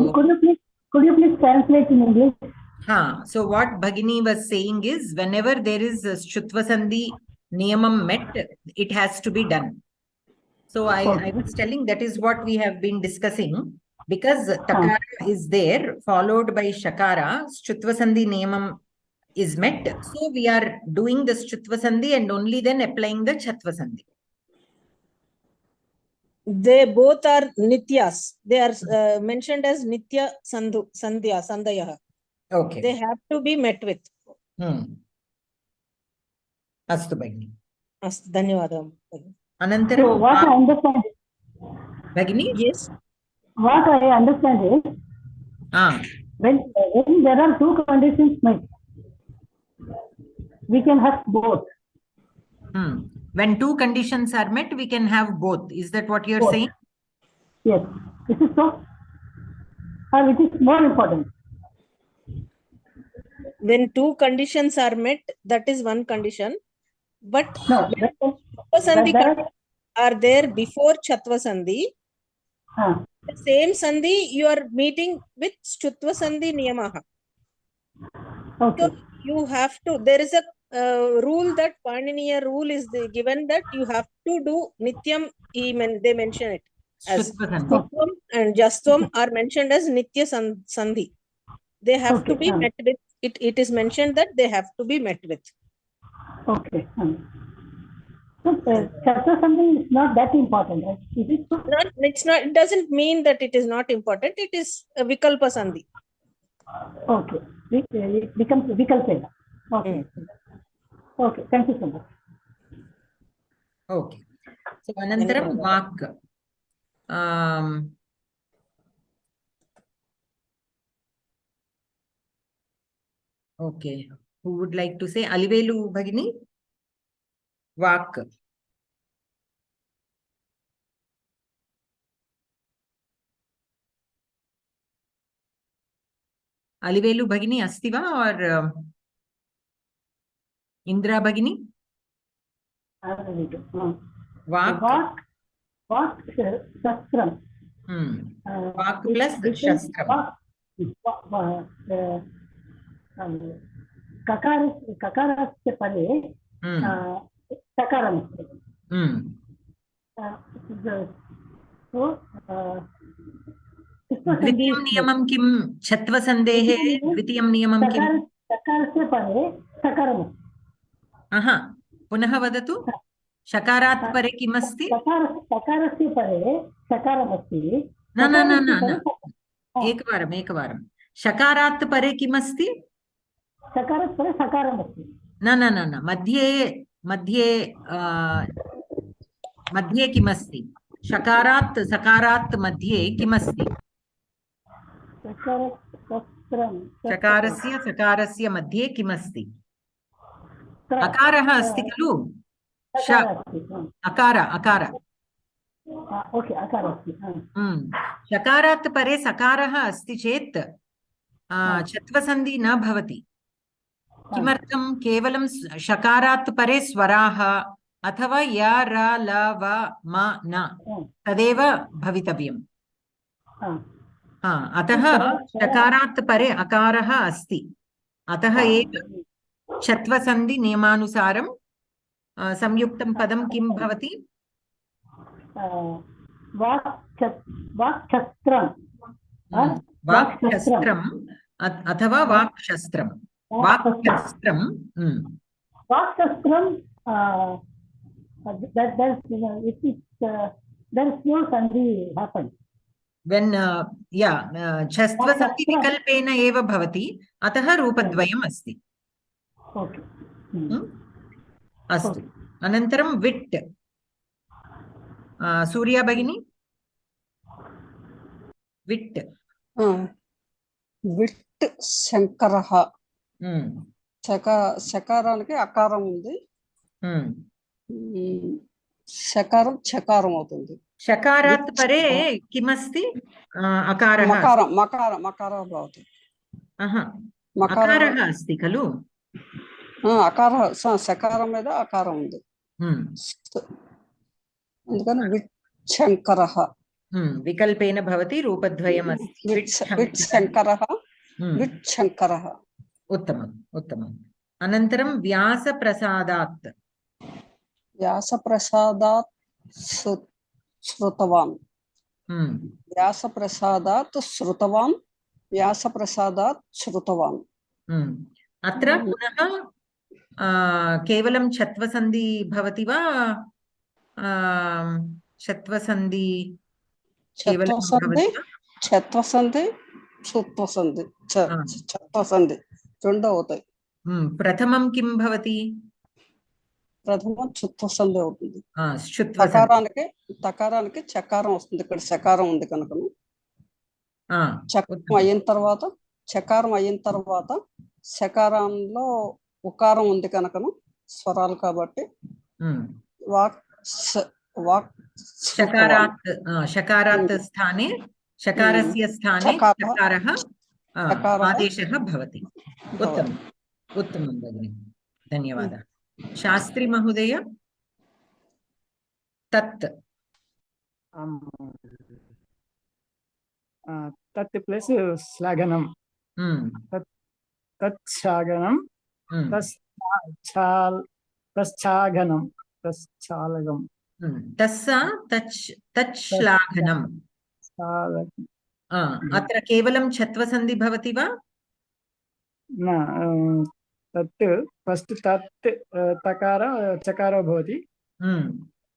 S1: So what Bhagini was saying is, whenever there is a Shchutva Sandhi niyamam met, it has to be done. So I was telling that is what we have been discussing, because takara is there followed by shakara, Shchutva Sandhi niyamam is met. So we are doing the Shchutva Sandhi and only then applying the Chatva Sandhi.
S2: They both are nityas. They are mentioned as nitya sandhya.
S1: Okay.
S2: They have to be met with.
S1: Astu Bhagini.
S2: Astu, ధన్యవాదం.
S1: Anantaram.
S5: So what I understand.
S1: Bhagini?
S2: Yes.
S5: What I understand is,
S6: when there are two conditions met, we can have both.
S1: When two conditions are met, we can have both. Is that what you're
S6: Both.
S1: saying?
S6: Yes, this is so, which is more important.
S2: When two conditions are met, that is one condition. But
S6: No,
S2: when Chatva Sandhi are there before Chatva Sandhi, the same Sandhi you are meeting with Chutva Sandhi Niyamaha.
S6: okay.
S2: So you have to, there is a rule, that Paniniya rule is given, that you have to do Nityam, they mention it as
S1: Shutva Sandhi.
S2: Sutvam and Jastvam are mentioned as Nitya Sandhi. They have to be met with, it is mentioned that they have to be met with.
S6: Okay. So, Chatva Sandhi is not that important, right? Is it so?
S2: It's not, it doesn't mean that it is not important. It is a Vikalpa Sandhi.
S6: Okay. It becomes Vikalpena. Okay. Okay. Thank you so much.
S1: Okay. So, Anantaram Vak. Okay. Who would like to say? Alivelu Bhagini? Vak. Alivelu Bhagini Astiva or Indra Bhagini? Vak.
S6: Vak Shastram.
S1: Vak plus Shastram.
S6: Kakarasya pare Sakaram. So,
S1: द्वितीयं नियमं किं? छत्वसन्धेः द्वितीयं नियमं किं?
S6: सकारस्य परे सकारम्.
S1: पुनः वदतु. शकारात् परे किमस्ति?
S6: सकारस्य परे सकारमस्ति.
S1: न एकवारं शकारात् परे किमस्ति?
S6: सकारात् परे सकारमस्ति.
S1: न मध्ये किमस्ति? शकारात् सकारात् मध्ये किमस्ति? शकारस्य सकारस्य मध्ये किमस्ति? अकारः अस्ति खलु? अकार.
S6: ओके, अकार अस्ति.
S1: शकारात् परे सकारः अस्ति चेत् छत्वसन्धि न भवति. किमर्थं? केवलं शकारात् परे स्वराः अथवा य र ल व म न तदेव भवितव्यम्. अतः शकारात् परे अकारः अस्ति. अतः एव छत्वसन्धि नियमानुसारं संयुक्तं पदं किं भवति?
S6: वाक्शस्त्रम्
S1: अथवा वाक्शस्त्रम्.
S6: वाक्शस्त्रं there is no sandhi happen.
S1: When छस्त्वसन्धि विकल्पेन एव भवति, अतः रूपद्वयम् अस्ति.
S6: Okay.
S1: अस्तु. अनन्तरं विट्. सूर्या भगिनी. विट्.
S3: విట్ శంకరః. శకారానికి అకారం ఉంది. శకారం చకారం అవుతుంది.
S1: शकारात् परे किमस्ति? अकारः.
S3: మకారः భవతి.
S1: अकारः अस्ति खलु?
S3: అకార శకారం మీద అకారం ఉంది. అందుకని విట్ శంకరః.
S1: विकल्पेन भवति, रूपद्वयम् अस्ति.
S3: विट शंकरः.
S1: उत्तमम्. अनन्तरं व्यासप्रसादात्.
S3: व्यासप्रसादात् श्रुतवान्. व्यासप्रसादात् श्रुतवान्. व्यासप्रसादात् श्रुतवान्.
S1: अत्र पुनः केवलं छत्वसन्धि भवति वा? छत्वसन्धि
S3: छत्वसन्धि छत्वसन्धि రెండు అవుతాయి.
S1: प्रथमं किं भवति?
S3: ప్రథమం చుత్వసంధి అవుతుంది. తకారానికి చకారం వస్తుంది. ఇక్కడ శకారం ఉంది కనుక చకారం అయిన తర్వాత చకారం అయిన తర్వాత శకారంలో ఉకారం ఉంది కనుకను స్వరాలు కాబట్టి వాక్ వాక్
S1: शकारात् शकारात् स्थाने शकारस्य स्थाने चकारः आदेशः भवति। उत्तमम् उत्तमं भगिनि, धन्यवादः। शास्त्री महोदय, तत्
S7: तत् प्लस श्लाघनं तच्छागनं तच्छागनं तच्छालगं
S1: तस्सा तच्छ्लाघनं। अत्र केवलं छत्वसन्धि भवति वा?
S7: न, तत् फस्ट् तत् तकार चकार भवति।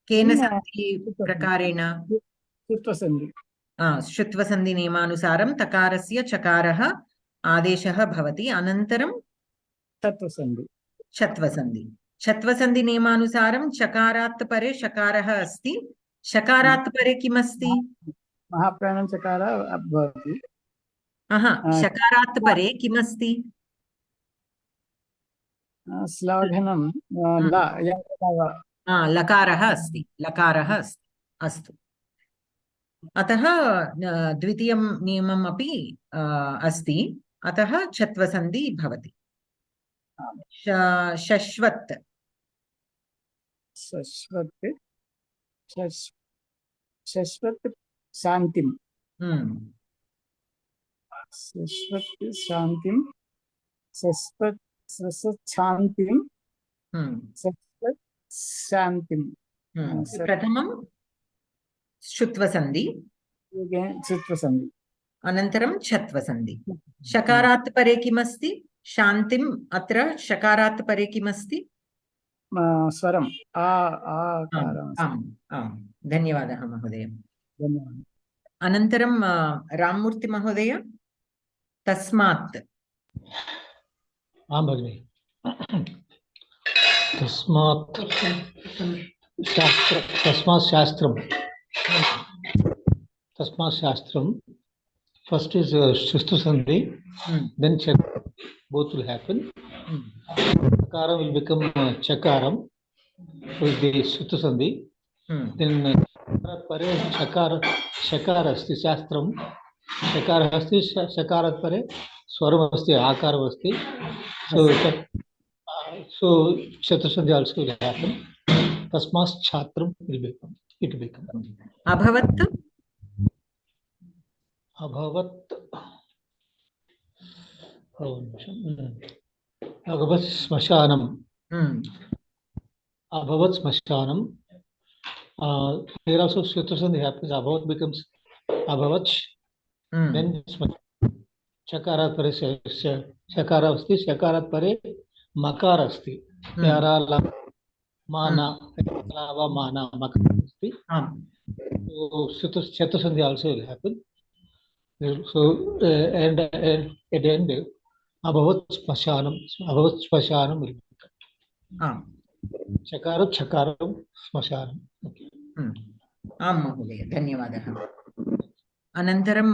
S1: केन सन्धि प्रकारेण?
S7: श्रुत्वसन्धि।
S1: श्रुत्वसन्धि नियमानुसारं तकारस्य चकारः आदेशः भवति, अनन्तरं
S7: छत्वसन्धि।
S1: छत्वसन्धि। छत्वसन्धि नियमानुसारं चकारात् परे शकारः अस्ति, शकारात् परे किमस्ति?
S7: महाप्राणं चकार भवति।
S1: शकारात् परे किमस्ति?
S7: श्लाघनं
S1: लकारः अस्ति, लकारः अस्ति। अस्तु, अतः द्वितीयं नियमम् अपि अस्ति, अतः छत्वसन्धि भवति। शश्वत्
S7: शश्वत् शश्वत् शान्तिं शश्वत् शान्तिं शश्वत् शान्तिं शश्वत् शान्तिं।
S1: प्रथमं श्रुत्वसन्धि,
S7: श्रुत्वसन्धि,
S1: अनन्तरं छत्वसन्धि। शकारात् परे किमस्ति? शान्तिम्। अत्र शकारात् परे किमस्ति?
S7: स्वरम्
S1: धन्यवादः महोदय।
S7: धन्यवादः।
S1: अनन्तरं राममूर्ति महोदय, तस्मात्।
S8: आं भगिनि, तस्मात् शास्त्रं first is Shristu Sandhi, then both will happen. Chakara will become Chakaram with the Shristu Sandhi. Then Pare Shakara asti Shastram, Shakara asti Shakarat Pare Swaram asti Akara asti. So Shristu Sandhi also will happen. Tasmas Chatram will become. It will become.
S1: Abhavat.
S8: अभवत् श्मशानम्। अभवत् श्मशानम्। Here also Shrutasandhi happens. Abhavat becomes Abhavach. Then Chakarat pare Shakara asti, Shakarat pare Makara asti. Yara Mana Lava Mana Makara asti. So Shrutasandhi also will happen. So and at the end Abhavat Shmashanam will become Chakaram Shmashanam.
S1: आं महोदय, धन्यवादः। अनन्तरं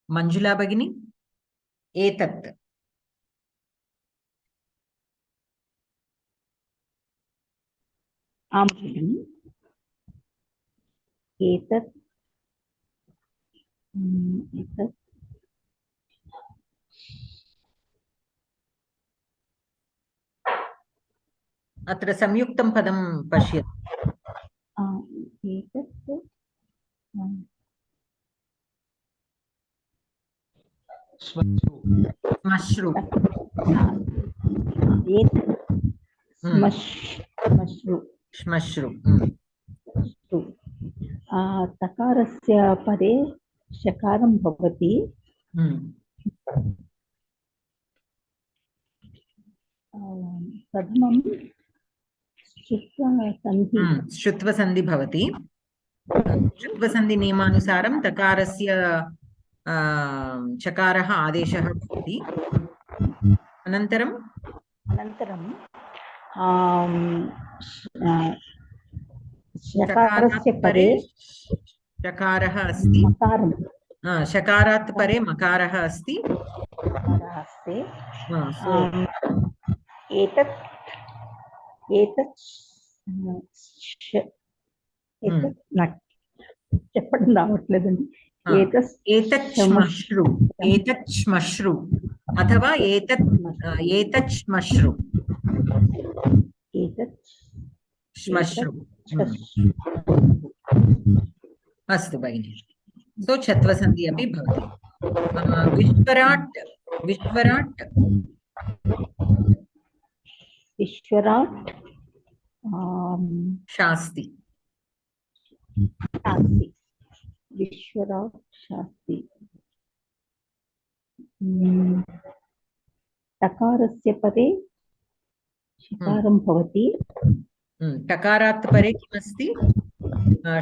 S1: मञ्जुला भगिनी, एतत्।
S5: आं भगिनि, एतत्
S1: अत्र संयुक्तं पदं पश्यतु। श्मश्रु। श्मश्रु।
S5: तकारस्य परे शकारं भवति। प्रथमं
S1: श्रुत्वसन्धि भवति। श्रुत्वसन्धि नियमानुसारं तकारस्य चकारः आदेशः भवति। अनन्तरं
S5: शकारस्य परे
S1: चकारः अस्ति, शकारात् परे मकारः अस्ति।
S5: अस्ति
S1: so
S5: एतत् చెప్పడం రావట్లేదండి.
S1: एतत् श्मश्रु अथवा एतत् श्मश्रु श्मश्रु अस्तु भगिनि। सो छत्वसन्धि अपि भवति। विश्वराट् शास्ति
S5: विश्वराट् शास्ति टकारस्य पदे शकारं भवति।
S1: टकारात् परे किमस्ति?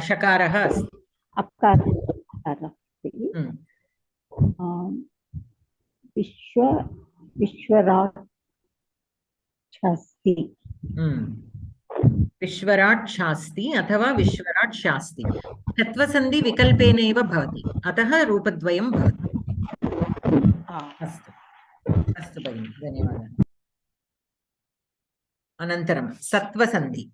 S1: शकारः अस्ति।
S5: अकारः अस्ति। विश्वराट् शास्ति
S1: विश्वराट् शास्ति अथवा विश्वराट् शास्ति छत्वसन्धि विकल्पेन एव भवति, अतः रूपद्वयं भवति। अस्तु अस्तु भगिनि, धन्यवादः। अनन्तरं सत्वसन्धि।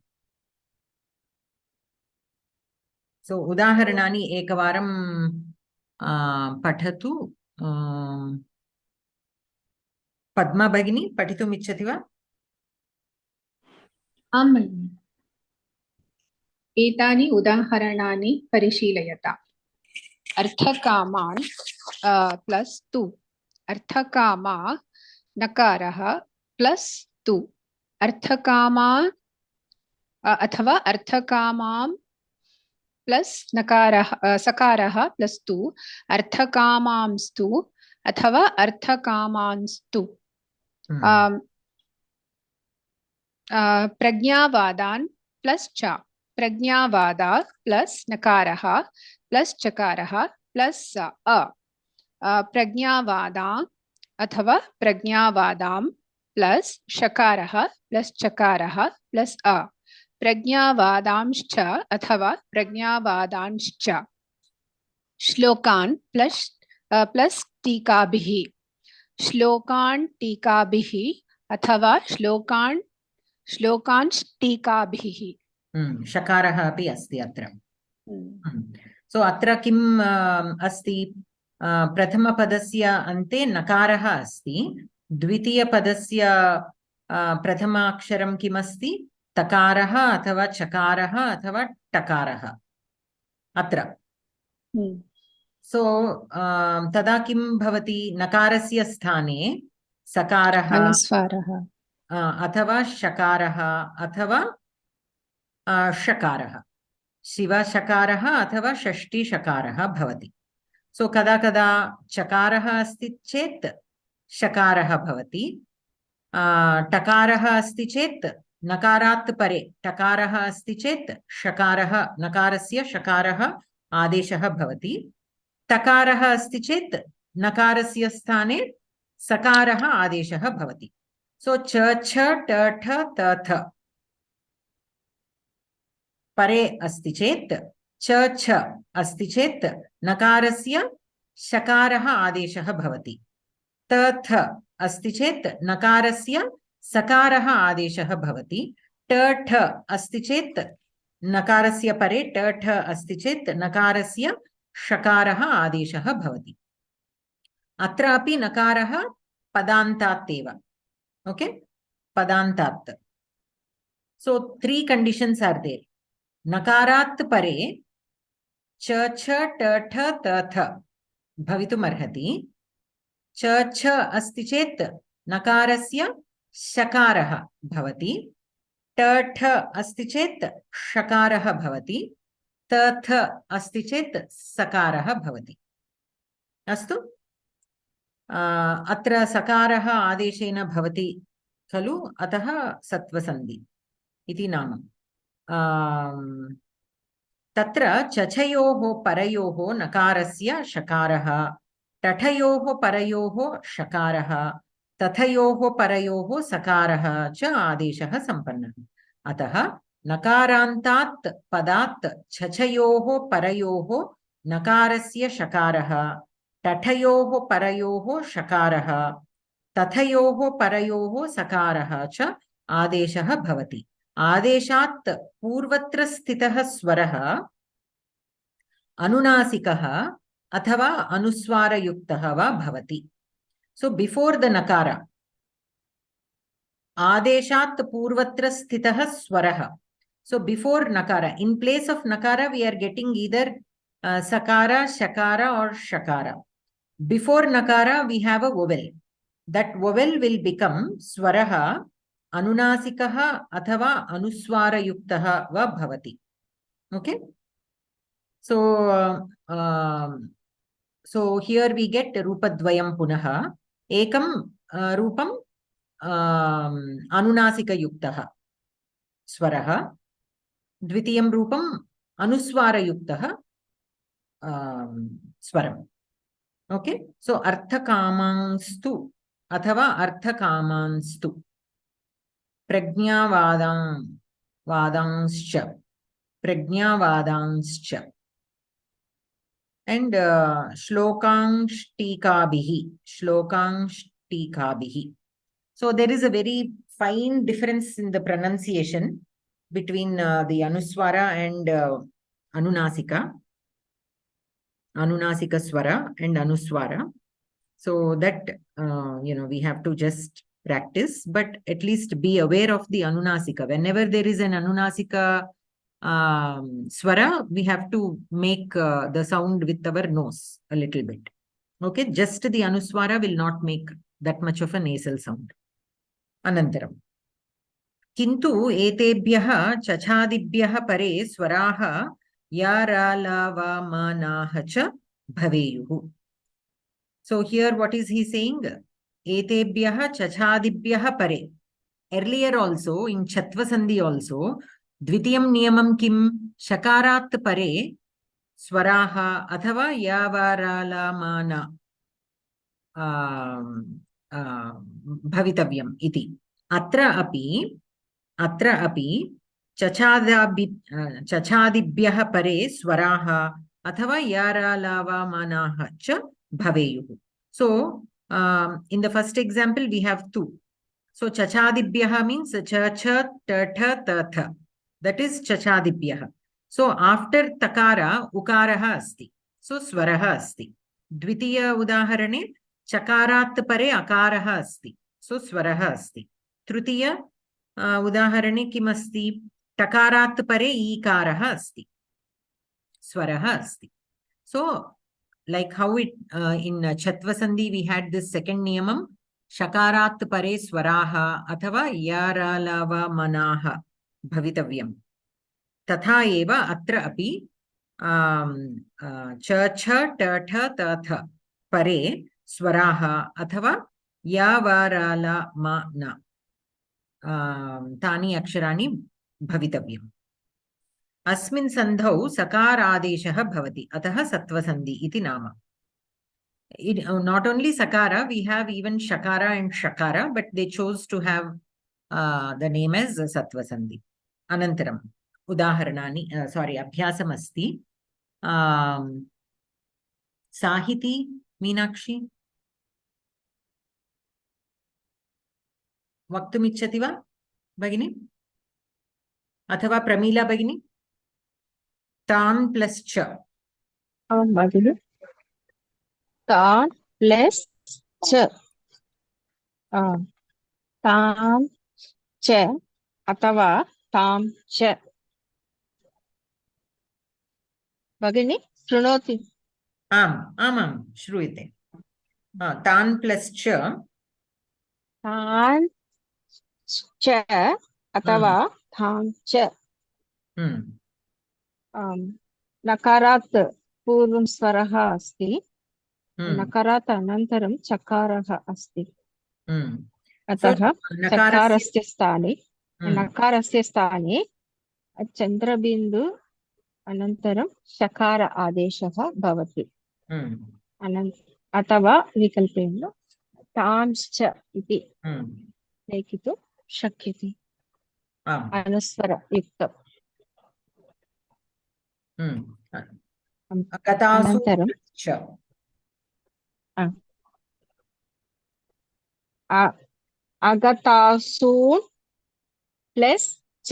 S1: सो उदाहरणानि एकवारं पठतु। पद्मा भगिनी पठितुम् इच्छति वा?
S9: आं भगिनि। एतानि उदाहरणानि परिशीलयता। अर्थकामान् प्लस तु, अर्थकामा नकारः प्लस तु, अर्थकामा अथवा अर्थकामां प्लस नकारः सकारः प्लस तु, अर्थकामांस्तु अथवा अर्थकामांस्तु। प्रज्ञावादान् प्लस च, प्रज्ञावादा प्लस नकारः प्लस चकारः प्लस प्रज्ञावादा अथवा प्रज्ञावादां प्लस शकारः प्लस चकारः प्लस प्रज्ञावादांश्च अथवा प्रज्ञावादांश्च। श्लोकान् प्लस टीकाभिः, श्लोकान् टीकाभिः अथवा श्लोकान् टीकाभिः।
S1: शकारः अपि अस्ति अत्र। सो अत्र किम् अस्ति? प्रथमपदस्य अन्ते नकारः अस्ति, द्वितीयपदस्य प्रथमाक्षरं किमस्ति? तकारः अथवा चकारः अथवा टकारः अत्र। सो तदा किं भवति? नकारस्य स्थाने सकारः अथवा शकारः अथवा षकारः, शिवशकारः अथवा षष्ठीषकारः भवति। सो कदा कदा चकारः अस्ति चेत् शकारः भवति, टकारः अस्ति चेत् नकारात् परे टकारः अस्ति चेत् शकारः, नकारस्य शकारः आदेशः भवति। तकारः अस्ति चेत् नकारस्य स्थाने सकारः आदेशः भवति। सो च छ ट ठ त थ परे अस्ति चेत्, च छ अस्ति चेत् नकारस्य शकारः आदेशः भवति। त थ अस्ति चेत् नकारस्य सकारः आदेशः भवति। ट ठ अस्ति चेत् नकारस्य परे ट ठ अस्ति चेत् नकारस्य षकारः आदेशः भवति। अत्रापि नकारः पदान्तात् एव। ओके, पदान्तात्। So 3 conditions are there. नकारात् परे च छ ट ठ त थ भवितुमर्हति। च छ अस्ति चेत् नकारस्य शकारः भवति, ट ठ अस्ति चेत् षकारः भवति, त थ अस्ति चेत् सकारः भवति। अस्तु, अत्र सकारः आदेशेन भवति खलु, अतः सत्वसन्धि इति नाम। तत्र चचयोः परयोः नकारस्य शकारः, टठयोः परयोः शकारः, तथयोः परयोः सकारः च आदेशः सम्पन्नः। अतः नकारान्तात् पदात् छचयोः परयोः नकारस्य शकारः, तठयोः परयोः शकारः, तथयोः परयोः सकारः च आदेशः भवति। आदेशात् पूर्वत्र स्थितः स्वरः अनुनासिकः अथवा अनुस्वारयुक्तः वा भवति। So before the nakara, आदेशात् पूर्वत्र स्थितः स्वरः. So before nakara, in place of nakara, we are getting either sakara, shakara or shakara. Before nakara, we have a vowel. That vowel will become swaraha, anunasikaha athava anuswarayuktaha va bhavati. Okay. So, so here we get rupadvayam punaha. Ekam rupam अनुनासिकयुक्तः स्वरः, द्वितीयं रूपम् अनुस्वारयुक्तः स्वरम्. Okay, सो अर्थकामांस्तु अथवा अर्थकामांस्तु, प्रज्ञावादांश्च, प्रज्ञावादांश्च, and श्लोकांश्टीकाभिः. So there is a very fine difference in the pronunciation between the Anuswara and Anunasika Swara and Anuswara. So that, we have to just practice, but at least be aware of the Anunasika. Whenever there is an Anunasika Swara, we have to make the sound with our nose a little bit. Okay, just the Anuswara will not make that much of a nasal sound. अनन्तरं किन्तु एतेभ्यः चछादिभ्यः परे स्वराः यारालावामानाः च भवेयुः. So here what is he saying? एतेभ्यः चछादिभ्यः परे. Earlier also in Chatva Sandhi also, द्वितीयं नियमं किं? शकारात् परे स्वराः अथवा यावारालामाना भवितव्यम् इति. अत्र अपि चछादिभ्यः परे स्वराः अथवा यारालावामानाः च भवेयुः. So in the first example we have two. So chachadibhyah means cha cha ta tha ta tha. That is chachadibhyah. So after takara ukaraha asti. So swaraha asti. Dvitiya udaharane chakarat pare akaraha asti. So swaraha asti. Tritiya udaharane kim asti? Takarat pare ikaraha asti. Swaraha asti. So like how it in Chatva Sandhi we had this second niyamam, shakarat pare swaraha athava yaralava manaha bhavitavyam. Tatha eva atra api cha cha ta tha ta tha pare swaraha athava yavarala mana tani akshirani bhavitavyam. अस्मिन् सन्धौ सकारादेशः भवति, अतः सत्वसन्धि इति नाम. Not only sakara, we have even shakara and shakara, but they chose to have the name as satvasandhi. Anantaram udaharanani, abhyasam asti. Sahiti Meenakshi vaktum ichchati va bagini अथवा प्रमीला भगिनी? तान plus च.
S2: भगिनी तान प्लस च, तान च अथवा ताम च. भगिनी शृणोति?
S1: आम् आमां श्रूयते. तान प्लस च,
S2: तान च अथवा थां च. नकारात् पूर्वं स्वरः अस्ति, नकारात् अनन्तरं चकारः अस्ति. अतः चकारस्य स्थाने चन्द्रबिन्दु अनन्तरं शकार आदेशः भवति. अथवा विकल्पेन तांश्च इति लेखितुं शक्यते. अनुस्वर युक्त.
S1: Agatasu
S9: अनन्तरं
S1: cha.
S9: अगतासून् प्लस् च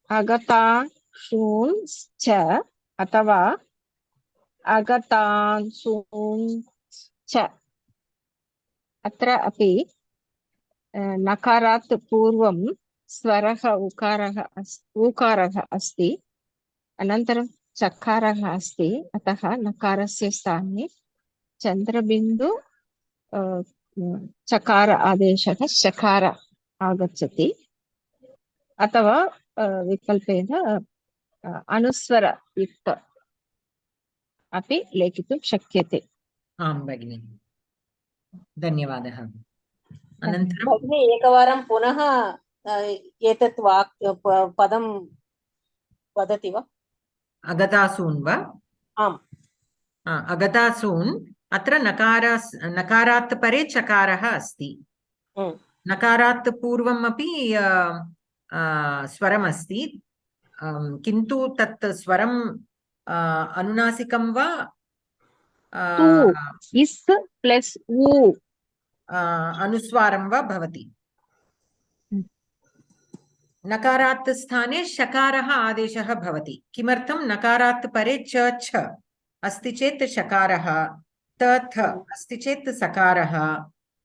S9: अगतासून् च अथवा अगतासून् च अत्र अपि नकारात् पूर्वं स्वरः ऊकारः अस्ति अनन्तरं चकारः अस्ति अतः नकारस्य स्थाने चन्द्रबिन्दु चकार आदेशः शकार आगच्छति अथवा विकल्पेन अनुस्वरयुक्त अपि लेखितुं शक्यते।
S1: आं भगिनि धन्यवादः। अनन्तरं
S2: भगिनी एकवारं पुनः एतत् पदं वदति वा?
S1: अगतासून् वा?
S2: आम्।
S1: अगतासून् अत्र नकारात् परे चकारः अस्ति। नकारात् पूर्वम् अपि स्वरम् अस्ति किन्तु तत् स्वरं अनुनासिकं वा
S9: इस् प्लस् उ
S1: अनुस्वारं वा भवति। नकारात् स्थाने शकारः आदेशः भवति। किमर्थं? नकारात् परे च छ अस्ति चेत् शकारः, त थ अस्ति चेत् सकारः,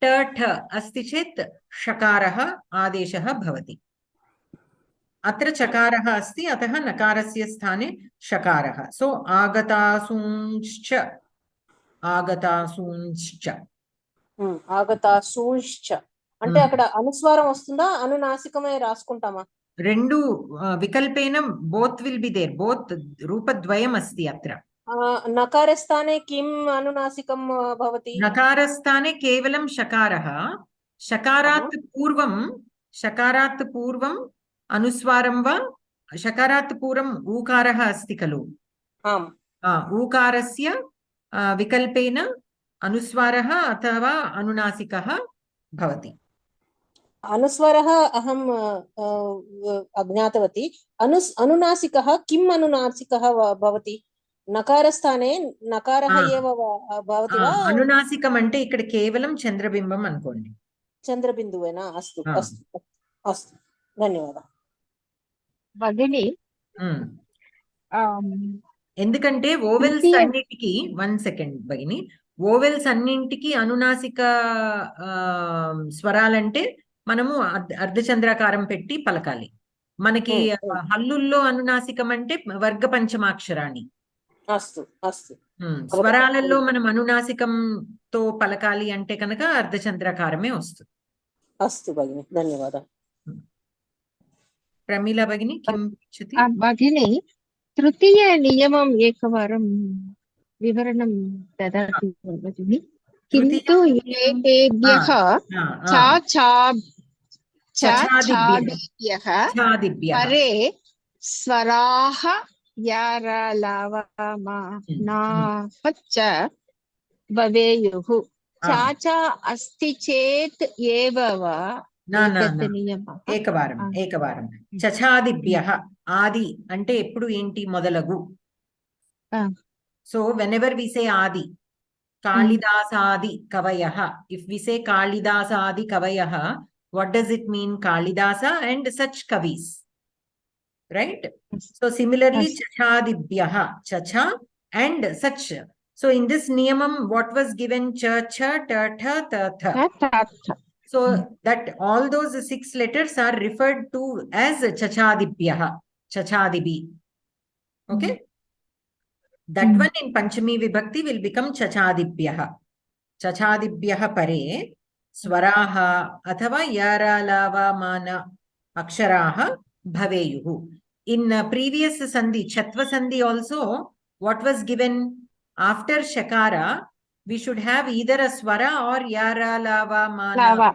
S1: ट ठ अस्ति चेत् षकारः आदेशः भवति। अत्र चकारः अस्ति अतः नकारस्य स्थाने शकारः। सो आगतासूंश्च आगतासूंश्च
S2: ఆగతాసూంశ్చ అంటే అక్కడ అనుస్వారం వస్తుందా అనునాసికమే రాసుకుంటామా?
S1: రెండు వికల్పేన both will be there, both రూపద్వయం अस्ति అత్ర।
S2: नकारस्थाने किम् अनुनासिकं भवति?
S1: नकारस्थाने केवलं शकारः, शकारात् पूर्वं अनुस्वारं वा, शकारात् पूर्वम् ऊकारः अस्ति खलु?
S2: आम्।
S1: ऊकारस्य विकल्पेन अनुस्वारः अथवा अनुनासिकः भवति।
S2: अनुस्वारः अहम् अज्ञातवती। अनुनासिकः किम् अनुनासिकः भवति? नकारस्थाने नकारः एव भवति वा?
S1: अनुनासिकम् అంటే ఇక్కడ కేవలం చంద్రబింబం అనుకోండి।
S2: చంద్రబిందువేనా? అస్తు అస్తు అస్తు ధన్యవాదాలు
S9: భగిని।
S1: ఎందుకంటే ఓవెల్స్ అన్నిటికీ 1 సెకండ్ భగిని, ఓవెల్స్ అన్నింటికి అనునాసిక స్వరాలంటే మనము అర్ధచంద్రాకారం పెట్టి పలకాలి। మనకి హల్లుల్లో అనునాసికం అంటే వర్గ పంచమాక్షరాణి।
S2: అస్తు అస్తు
S1: స్వరాలలో మనం అనునాసికంతో పలకాలి అంటే కనుక అర్ధచంద్రాకారమే వస్తుంది।
S2: అస్తు భగిని ధన్యవాదాలు।
S1: ప్రమీల భగిని కిం పృచ్చతి?
S9: భగిని తృతీయ నియమం ఏకవారం వివరణం దదాతి భగిని। किन्तु एतेभ्यः छादिभ्यः परे स्वराः यारलवमानापच्च भवेयुः। चाचा अस्ति चेत् एव वा नियमः?
S1: ఏకవారం చఛాదిభ్యః ఆది అంటే ఎప్పుడు ఏంటి? మొదలగు। సో వెనెవర్ వి సే ఆది, కాళిదాసాది కవయః, ఇఫ్ వి సే కాళిదాసాది కవయః, what does it mean? Kalidasa and such kavis, right? So similarly chachadibhyah, chacha and such. So in this niyamam what was given? Cha cha ta tha ta tha. So that all those 6 letters are referred to as chachadibhyah, chachadibi. Okay, that one in Panchami Vibhakti will become chachadibhyah. Chachadibhyah pare स्वराः अथवा यारालावामान अक्षराः भवेयुः। In previous sandhi, Chatva sandhi also, what was given after shakara? We should have either a swara or yaralavamana.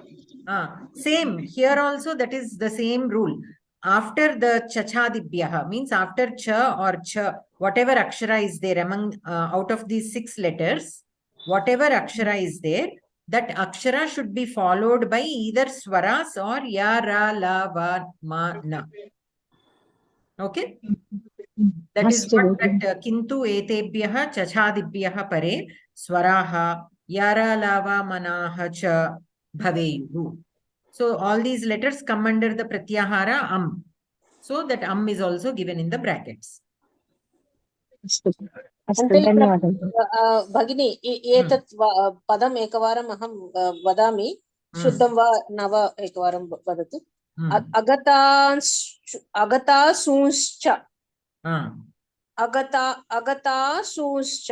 S1: Same here also, that is the same rule. After the chachadibhyah means after cha or cha, whatever akshara is there among out of these 6 letters, whatever akshara is there, that akshara should be followed by either swaras or ya, ra, la, va, ma, na. Okay, that is
S9: Astu
S1: what
S9: Bhagini.
S1: that kintu etebhyah chachadibhyah pare swaraha yara lava manaha cha bhaveyuhu. So all these letters come under the pratyahara so that is also given in the brackets.
S9: Astu. Astu.
S2: అంటే ఇక్కడ
S9: ధన్యవాదాలు.
S2: భగిని ఏతత్ పదం ఏకవారం అహం వదామి శుద్ధం వా నవ ఏకవారం వదతు. అగతాసూంశ్చ అగతాసూంశ్చ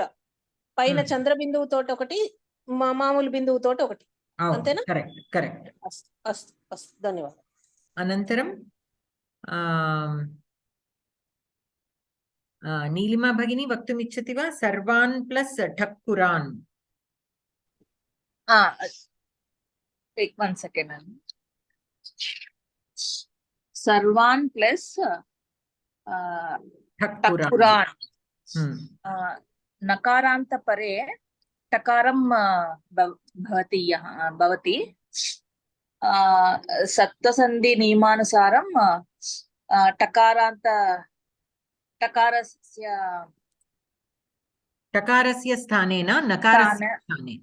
S2: పైన చంద్ర బిందువు తోటి ఒకటి మామూలు బిందువు తోటి ఒకటి అంతేనా?
S1: Correct correct.
S2: అస్తు అస్తు ధన్యవాదాలు.
S1: అనంతరం नीलिमा भगिनी वक्तुम् इच्छति वा? सर्वान् प्लस् ठक्कुरान्.
S10: Take 1 second. सर्वान् प्लस ठक्कुरान्. नकारान्त परे टकारं भवति. सप्तसन्धि नियमानुसारं टकारस्य स्थानेन नकारस्य स्थाने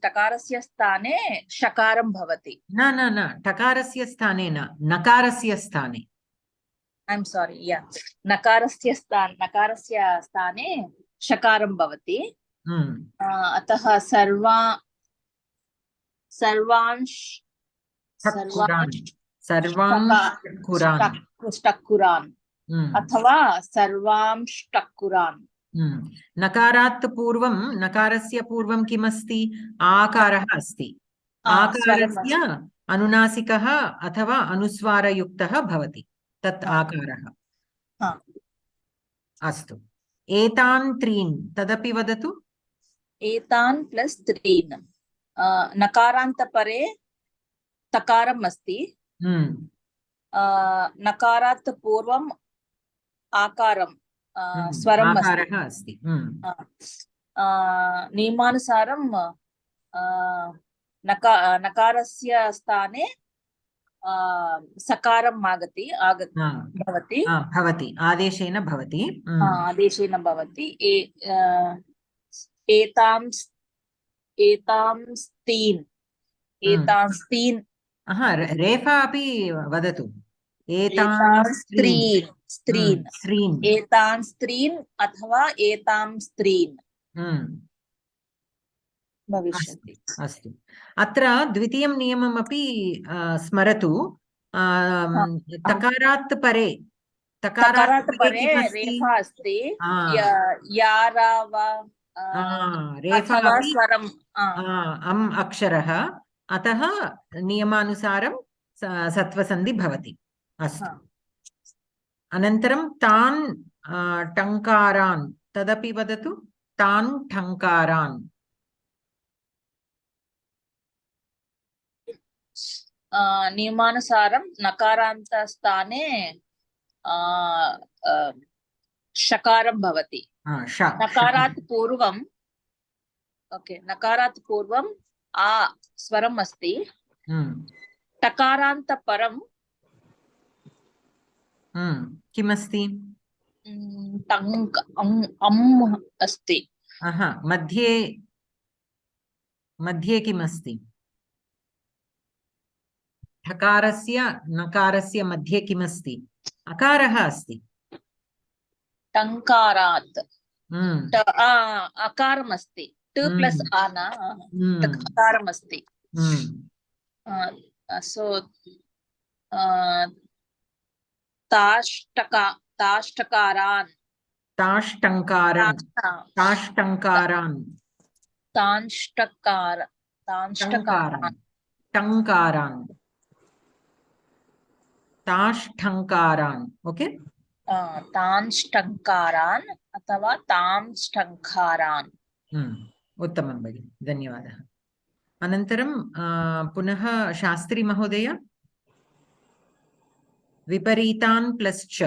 S10: टकारस्य स्थाने शकारं भवति.
S1: न टकारस्य स्थानेन नकारस्य स्थाने.
S10: I'm sorry, yeah. नकारस्य स्थाने शकारं भवति. अतः सर्वांष्टक्कुरान् अथवा सर्वांष्टक्कुरान्.
S1: नकारात् पूर्वं नकारस्य पूर्वं किमस्ति? आकारः अस्ति. आकारस्य अनुनासिकः अथवा अनुस्वारयुक्तः भवति तत् आकारः. अस्तु, एतान् त्रीन् तदपि वदतु.
S10: एतान् प्लस् त्रीन्. नकारान्त परे तकारम् अस्ति. नकारात् पूर्वम् आकारं स्वरम् अस्ति. नियमानुसारं नकारस्य स्थाने सकारम्
S1: भवति. आदेशेन भवति.
S10: एतांस्तीन्.
S1: रेफा अपि वदतु.
S10: एतांस्त्रीन् अथवा एतांस्त्रीन् भविष्यति.
S1: अस्तु, अत्र द्वितीयं नियममपि स्मरतु. तकारात् परे
S10: रेफा अस्ति. यारा वा
S1: रेफा स्वरम् अक्षरः, अतः नियमानुसारं सत्वसन्धि भवति. अस्तु, अनन्तरं तान् टङ्कारान् तदपि वदतु. तान् ठङ्कारान्.
S10: नियमानुसारं नकारान्त स्थाने शकारं भवति. नकारात् पूर्वं आ स्वरम् अस्ति. टकारान्त परं
S1: किमस्ति?
S10: अम् अस्ति.
S1: मध्ये किमस्ति? ठकारस्य नकारस्य मध्ये किमस्ति? अकारः अस्ति.
S10: टङ्कारात् अकारम् अस्ति. ट प्लस् आना अकारम् अस्ति. सो ताष्टकारान्
S1: ओके.
S10: तांष्टङ्कारान् अथवा तांष्टङ्कारान्.
S1: उत्तमं भगिनि, धन्यवादः. अनन्तरं पुनः शास्त्री महोदय, विपरीतान् प्लस् च.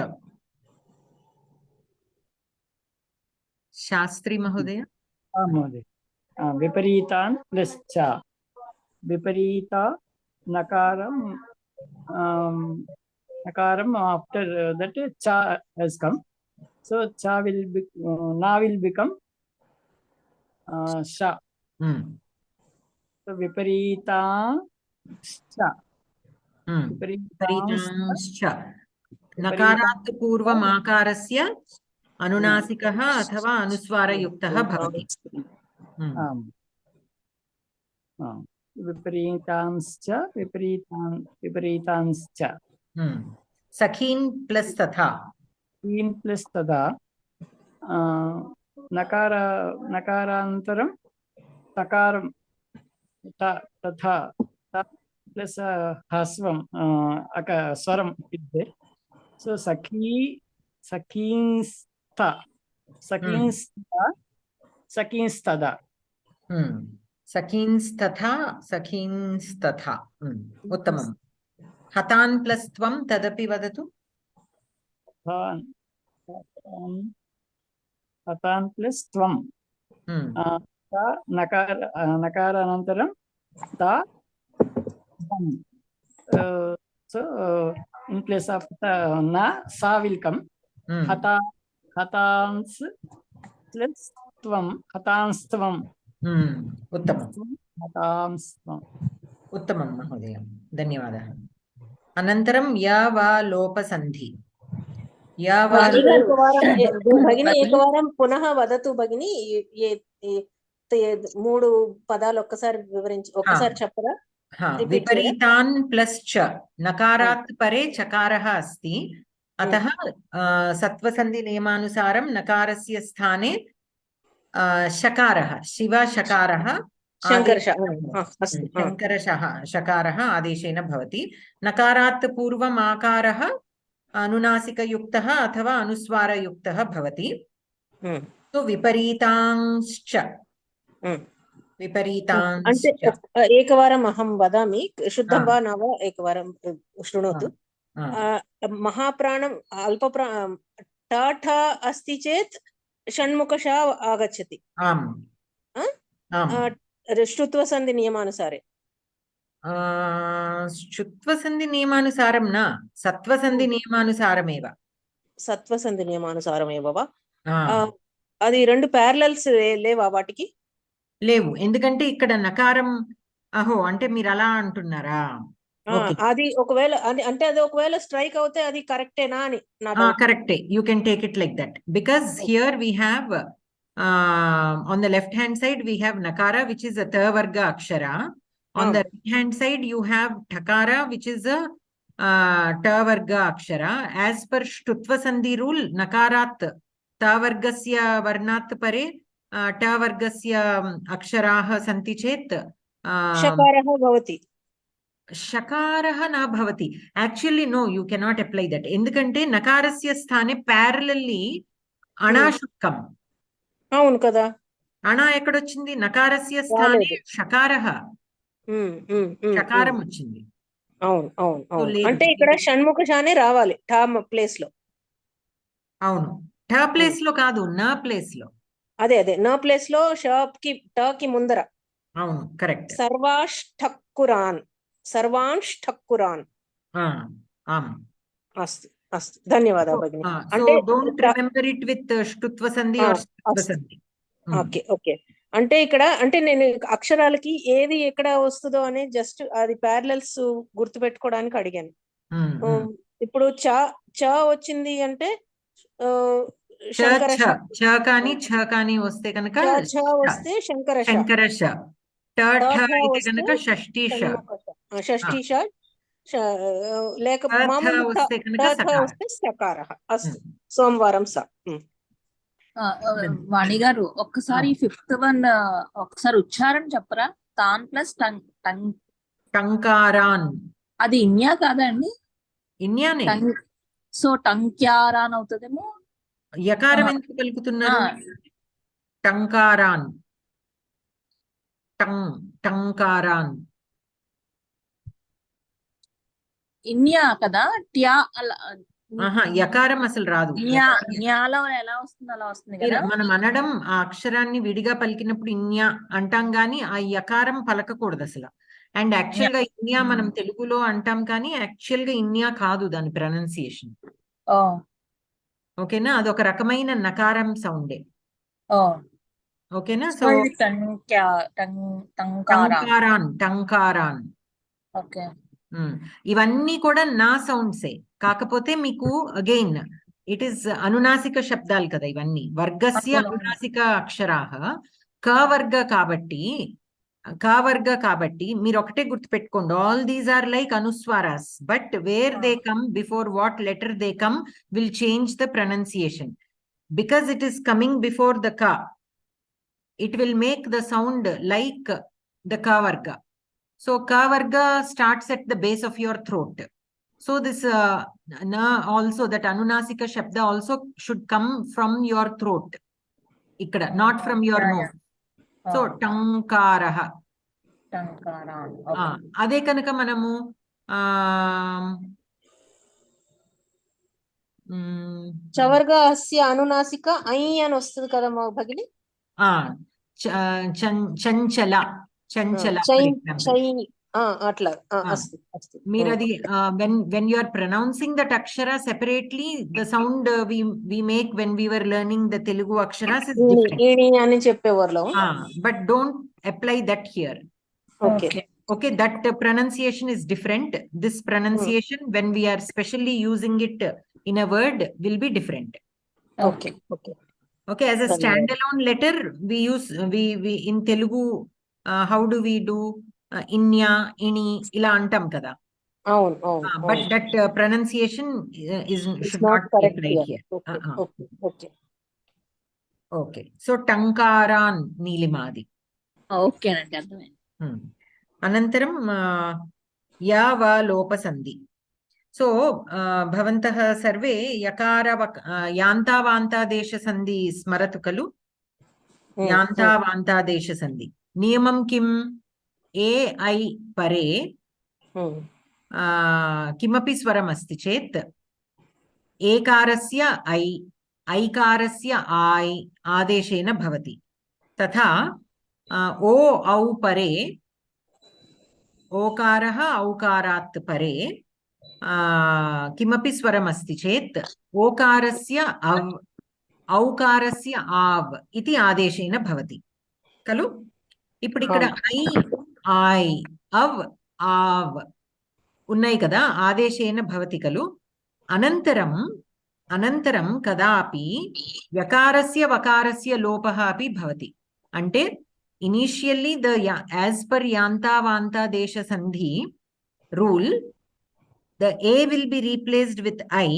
S1: शास्त्री महोदय.
S7: महोदय, विपरीतान् प्लस् च. विपरीत नकारं nakaram after that cha has come. So cha will be na will become sha. So viparita sha.
S1: विपरीतांश्च नकारात् पूर्वम् आकारस्य अनुनासिकः अथवा अनुस्वारयुक्तः भवति.
S7: विपरीतांश्च विपरीतांश्च
S1: सखीन् प्लस तथा
S7: प्लस तथा नकारान्तरं तकारं तथा प्लस ह्रस्वं स्वरं विद्यते. सो सखींस्तथा
S1: सखींस्तथा उत्तमम्. हतान् प्लस त्वं तदपि वदतु.
S7: हतान् प्लस त्वं नकारानन्तरं ता. So in place of na sa will come. Hatans plus tvam hatanstvam.
S1: उत्तमम्. उत्तमं महोदय, धन्यवादः. अनन्तरं या वा लोपसन्धि.
S2: భగిని ఏకవారం పునః వదతు భగిని. మూడు పదాలు ఒక్కసారి వివరించి ఒక్కసారి చెప్పరా?
S1: विपरीतान् प्लस च नकारात् परे चकारः अस्ति, अतः सत्वसन्धि नियमानुसारं नकारस्य स्थाने शकारः शिवशकारः शकारः आदेशेन भवति. नकारात् पूर्वम् आकारः अनुनासिकयुक्तः अथवा अनुस्वारयुक्तः भवति. तो विपरीतांश्च
S2: అంటే ఏకవారం అహం వదామి, శుద్ధం వా न वा एकवारं शृणोतु. महाप्राणं अल्पप्रा ठ अस्ति चेत् षण्मुखशा आगच्छति. श्रुत्वसन्धि नियमानुसारे.
S1: श्रुत्वसन्धि नियमानुसारं न, सत्वसन्धि नियमानुसारमेव.
S2: సత్వసంధి నియమానుసారమేవ వా? అది రెండు ప్యారలల్స్ లేవా వాటికి?
S1: లేవు, ఎందుకంటే ఇక్కడ నకారం అహో అంటే మీరు అలా అంటున్నారా?
S2: అది ఒకవేళ అంటే అది ఒకవేళ స్ట్రైక్ అవుతే అది కరెక్టేనా అని.
S1: కరెక్టే, you can take it like that because here we have on the left hand side we have nakara which is a ta varga akshara. On the right hand side you have thakara which is a ta varga akshara. As per shtutva sandhi rule, nakarat ta vargasya varnat pare ta vargasya aksharaः सन्ति चेत्
S2: शकारः भवति.
S1: शकारः न भवति. Actually no, you cannot apply that. ఎందుకంటే నకారస్య స్థానే parallelly అణాశుక్కం.
S2: అవును కదా,
S1: అణా ఎక్కడొచ్చింది? నకారస్య స్థానే షకారః షకారం వచ్చింది.
S2: అవును అవును అవును. అంటే ఇక్కడ షణ్ముఖశానే రావాలి ఠా ప్లేస్ లో. అవును,
S1: ఠ ప్లేస్ లో కాదు, నా ప్లేస్ లో.
S2: అదే నా ప్లేస్ లో షాప్ కి ట కి ముందర.
S1: అవును, కరెక్ట్.
S2: సర్వాష్టక్కురాన్ అస్తు అస్తు, ధన్యవాదాలు భగిని.
S1: అంటే డోంట్ రిమెంబర్ ఇట్ విత్ ష్టుత్వ సంధి ఆర్ ష్టుత్వ సంధి.
S2: Okay okay. అంటే ఇక్కడ అంటే నేను అక్షరాలకి ఏది ఎక్కడ వస్తుందో అని జస్ట్ అది ప్యారలల్స్ గుర్తు పెట్టుకోవడానికి అడిగాను. ఇప్పుడు చ వచ్చింది అంటే
S1: చ కానీ వస్తే కనుక
S2: వస్తే శంకరశ. షష్ఠీష లేక వస్తే సకారః. అస్తు, సోమవారం స.
S10: వాణి గారు ఒక్కసారి 5th వన్ ఒకసారి ఉచ్చారణ చెప్పరా? తాన్ ప్లస్
S1: టంకారాన్.
S10: అది ఇన్యా కాదా అండి?
S1: ఇన్యానే.
S10: సో టంక్యారాన్ అవుతుందేమో.
S1: యకారం ఎందుకు పలుకుతున్నారు? టంకారాన్ టంకారాన్.
S10: ఇన్యా కదా, ట్యా అలా.
S1: యకారం అసలు రాదు.
S10: న్యాలో ఎలా వస్తుంది అలా వస్తుంది కదా.
S1: మనం అనడం ఆ అక్షరాన్ని విడిగా పలికినప్పుడు ఇన్యా అంటాం గాని ఆ యకారం పలకకూడదు అసలు. అండ్ యాక్చువల్ గా ఇన్యా మనం తెలుగులో అంటాం కానీ యాక్చువల్ గా ఇన్యా కాదు దాని ప్రొనౌన్సియేషన్.
S10: ఓ
S1: ఓకేనా, అదొక రకమైన నకారం సౌండే.
S10: ఓ
S1: ఓకేనా,
S10: సో
S1: సో
S10: ఇది టంకారా.
S1: టంకారాన్.
S10: ఓకే.
S1: ఇవన్నీ కూడా నా సౌండ్సే, కాకపోతే మీకు అగైన్ ఇట్ ఈస్ అనునాసిక శబ్దాలు కదా ఇవన్నీ. వర్గస్య అనునాసిక అక్షరాహ క వర్గ కాబట్టి మీరు ఒకటే గుర్తుపెట్టుకోండి, ఆల్ దీస్ ఆర్ లైక్ అనుస్వారాస్, but where they come before what letter they come will change the pronunciation. Because it is coming before the క, it will make the sound like the ka varga. So ka varga starts at the base of your throat. So this na also, that anunasika shabda also should come from your throat ikkada, not from your nose. So tankaraha. ade kanaka manamu
S2: చవర్గా అస్య అనునాసిక I అని వస్తుంది కదా మా భగిని.
S1: చంచల
S2: అట్లా
S1: మీరు అది when you are pronouncing that akshara separately, the sound we make when we were learning the Telugu aksharas is different
S2: అని చెప్పేవారు.
S1: But don't apply that here. Okay, that pronunciation is different. This pronunciation when we are specially using it in a word will be different. Okay, as a standalone letter we use we in Telugu how do we do inya, ini ila antam kada. But that pronunciation should not be applied here. Okay, so tankaran నీలిమాది.
S10: Okay అండి, అర్థమైంది.
S1: అనంతరం యావ లోపసంధి. So భవంతః survey యకార యాంతావాంతాదేశ సంధి స్మరతు ఖలు. యాంతావాంతాదేశ సంధి నియమం కిం? A I పరే కిమపి స్వరం అస్తి చేత్ ఏకారస్య ఐ ఐకారస్య ఐ ఆదేశేన భవతి. తథా ఓ ఔ పరే ఓకారః ఔకారాత్ పరే किमपि स्वरम् अस्ति चेत् ओकारस्य अव् औकारस्य आव् इति आदेशेन भवति खलु. इप्पुडु इक्कड ऐ अव् आव् उन्नायि कदा, आदेशेन भवति खलु. अनन्तरं कदापि यकारस्य वकारस्य लोपः अपि भवति. अन्टे initially as per yantavantadesh sandhi rule, the A will be replaced with I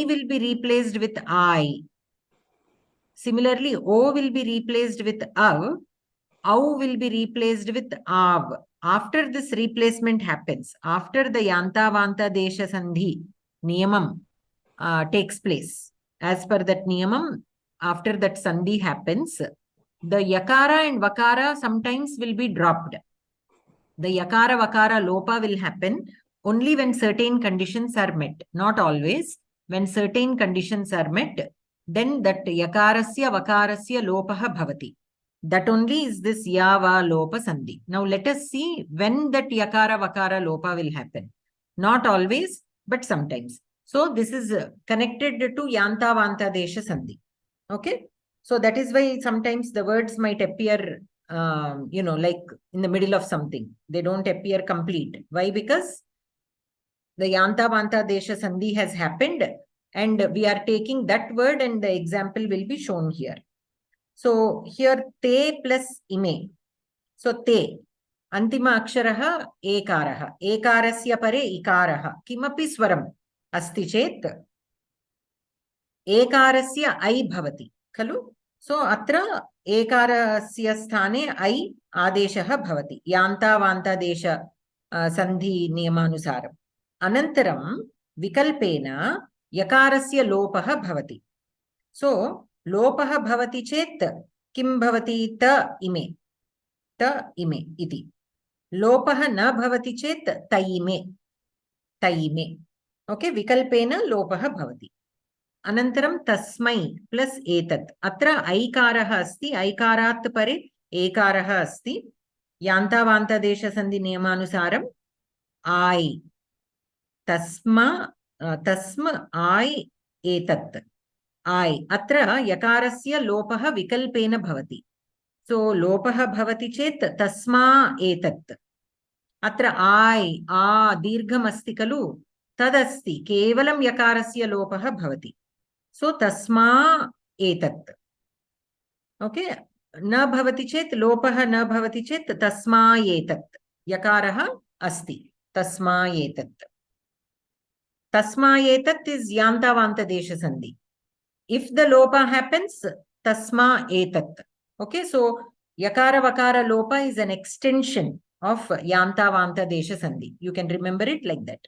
S1: will be replaced with I. Similarly, O will be replaced with Av will be replaced with Av. After this replacement happens, after the Yantavanta Desha Sandhi Niyamam takes place, as per that Niyamam, after that Sandhi happens, the Yakara and Vakara sometimes will be dropped. The Yakara Vakara Lopa will happen only when certain conditions are met, not always. When certain conditions are met, then that yakarasya vakarasya lopah bhavati. That only is this yava lopa sandhi. Now let us see when that yakara vakara lopa will happen. Not always, but sometimes. So this is connected to yantavanta desha sandhi. Okay, so that is why sometimes the words might appear like in the middle of something. They don't appear complete. Why? Because the Yantavanta Desha Sandhi has happened and we are taking that word and the example will be shown here. So here te plus ime. So te antima aksharaha ekaraha. Ekarasya pare ikaraha. Kimapi swaram asti chet ekarasya I bhavati. Khalu? So atra ekarasya sthane I adeshaha bhavati. Yantavanta Desha Sandhi niyamanusaram. अनन्तरं विकल्पेन यकारस्य लोपः भवति. सो लोपः भवति चेत् किं भवति? त इमे इति. लोपः न भवति चेत् तैमे. ओके, विकल्पेन लोपः भवति. अनन्तरं तस्मै प्लस् एतत्. अत्र ऐकारः अस्ति, ऐकारात् परे एकारः अस्ति. यान्तावान्तादेशसन्धि नियमानुसारम् आय् तस्म आय् एतत् आय् अत्र यकारस्य लोपः विकल्पेन भवति सो लोपः भवति चेत् तस्मा एतत् अत्र आय् आ दीर्घमस्ति खलु तदस्ति केवलं यकारस्य लोपः भवति सो तस्मा एतत् ओके न भवति चेत् लोपः न भवति चेत् तस्मा एतत् यकारः अस्ति तस्मा एतत् is yantavantadesha if the lopa happens tasma etat okay so yakara vakara lopa is an extension of yantavantadesha sandhi you can remember it like that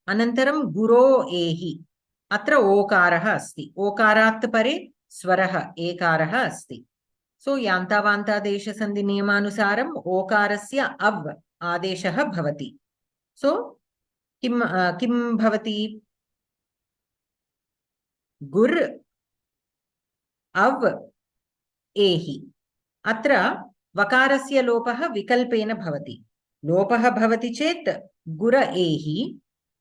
S1: anantaram guro ehi atra okarah asti okarat pare swarah ekarah asti so yantavantadesha sandhi niyamanusaram okarasya av adeshah bhavati so किम भवति गुर अव एहि अत्र वकारस्य लोपः विकल्पेन भवति लोपः भवति चेत् गुर एहि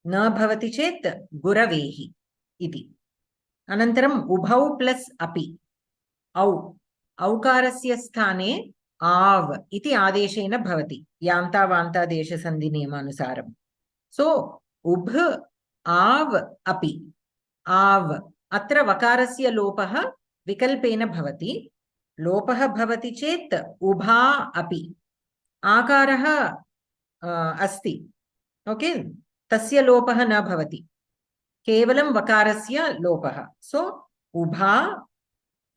S1: न भवति चेत् गुरवेहि इति अनन्तरम् उभौ प्लस् अपि औ औकारस्य स्थाने आव इति आदेशेन भवति यान्तावान्तादेशसन्धि नियमानुसारम् so ubh av api av atra vakarasya lopah vikalpena bhavati lopah bhavati chet ubha api akarah asti okay tasya lopah na bhavati kevalam vakarasya lopah so ubha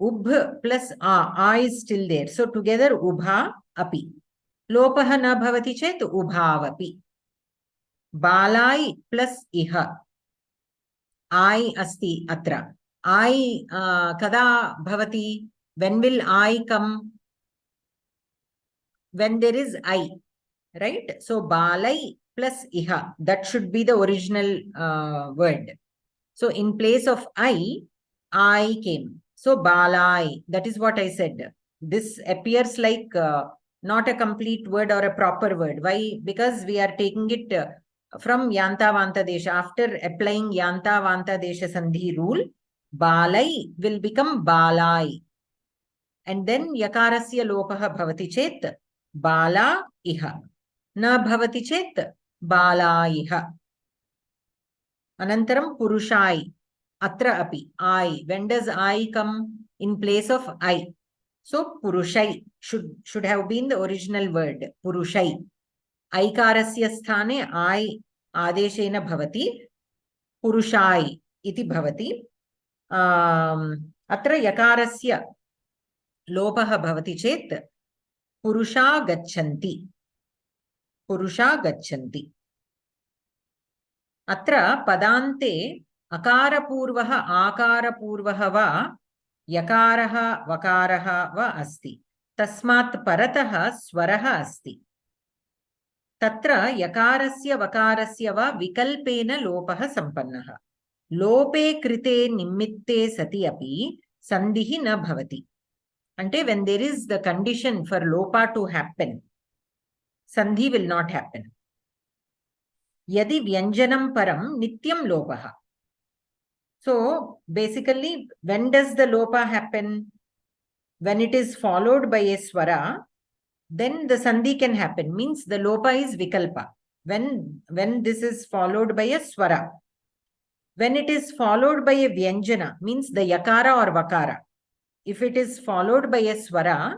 S1: ubh plus a is still there so together ubha api lopah na bhavati chet ubhavapi बालाई plus इह आई अस्ति अत्र आई कदा भवति when will I come when there is I right so balai plus iha that should be the original word so in place of I came so balai that is what I said this appears like not a complete word or a proper word why because we are taking it from Yantavantadesha. After applying Yantavantadesha Sandhi rule, Balai will become Balai. And then Yakarasya Lopaha Bhavati Chet, Bala Iha. Na Bhavati Chet, Bala Iha. Anantaram Purushai, Atra Api, I. When does I come in place of I? So Purushai should have been the original word, Purushai. ऐकारस्य स्थाने आय आदेशेन भवति पुरुषाय इति भवति अत्र यकारस्य लोपः भवति चेत् पुरुषा गच्छन्ति अत्र पदान्ते अकारपूर्वः आकारपूर्वः वा यकारः वकारः वा अस्ति तस्मात् परतः स्वरः अस्ति तत्र यकारस्य वकारस्य वा विकल्पेन लोपः सम्पन्नः लोपे कृते निमित्ते सति अपि सन्धिः न भवति ante when there is the condition for lopa to happen sandhi will not happen yadi vyanjanam param nityam lopah so basically when does the lopa happen when it is followed by a swara then the sandhi can happen means the lopa is vikalpa when this is followed by a swara when it is followed by a vyanjana means the yakara or vakara if it is followed by a swara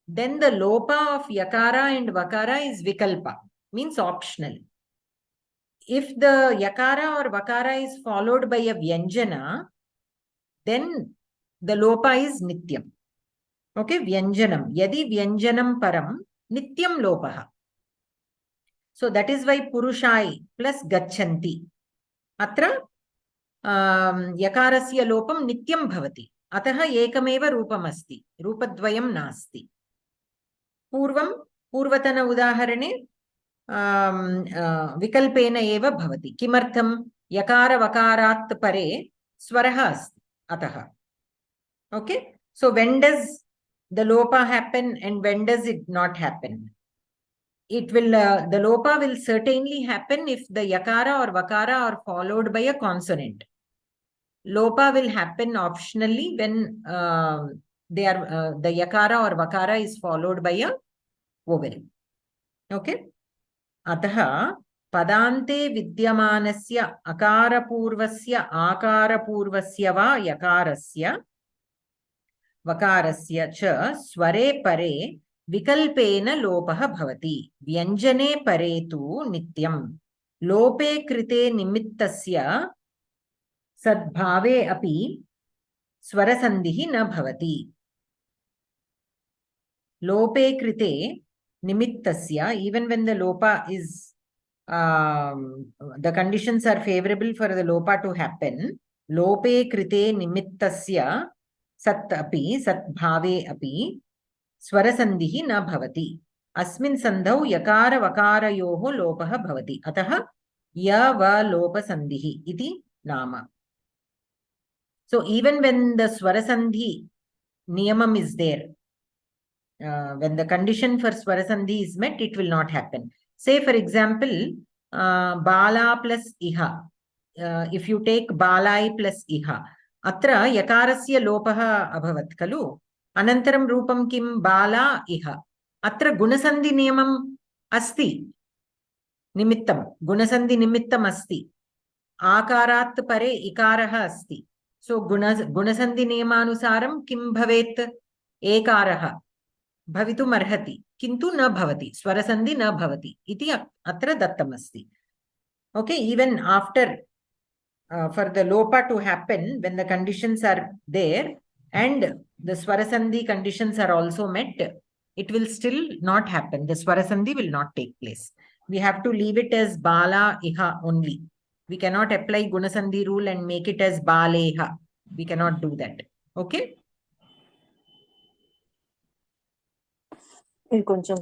S1: then the lopa of yakara and vakara is vikalpa means optional if the yakara or vakara is followed by a vyanjana then the lopa is nityam okay vyanjanam yadi vyanjanam param nityam lopaha so that is why purushai plus gachanti atra yakarasya lopam nityam bhavati atah ekameva roopam asti roopadvayam nasti पूर्वतन उदाहरणे विकल्पेन एव भवति किमर्थं यकार वकारात् परे स्वरः अस्ति अतः okay so when does the lopa happen and when does it not happen? It will, the lopa will certainly happen if the yakara or vakara are followed by a consonant. Lopa will happen optionally when they are, the yakara or vakara is followed by a vowel. Okay. Ataha padante vidyamanasya akarapurvasya akarapurvasya va yakarasya vakarasya cha sware pare vikalpena lopah bhavati vyanjane pare tu nityam lope krite nimittasya sadbhave api swarasandhihi na bhavati. Lope krite nimittasya, even when the lopa is the conditions are favorable for the lopa to happen, lope krite nimittasya sat api satbhave api swarasandhihi na bhavati. Asmin sandhau yakara vakarayoho lopah bhavati. Ataha ya va lopasandhihi iti nama. So even when the swarasandhi niyamam is there, when the condition for swarasandhi is met, it will not happen. Say for example, bala plus iha. If you take balai plus iha, atra yakarasya lopaha abhavat kalu. Anantaram rupam kim bala iha. Atra gunasandhi niyamam asti. Nimittam. Gunasandhi nimittam asti. Akarat pare ikaraha asti. So gunasandhi niyamanusaram kim bhavet ekaraha bhavitum arhati kintu na bhavati swarasandhi na bhavati iti atra dattam asti. Okay, even after for the lopa to happen, when the conditions are there and the swarasandhi conditions are also met, it will still not happen. The swarasandhi will not take place. We have to leave it as bala iha only. We cannot apply gunasandhi rule and make it as baleha. We cannot do that. Okay.
S2: ఇది కొంచెం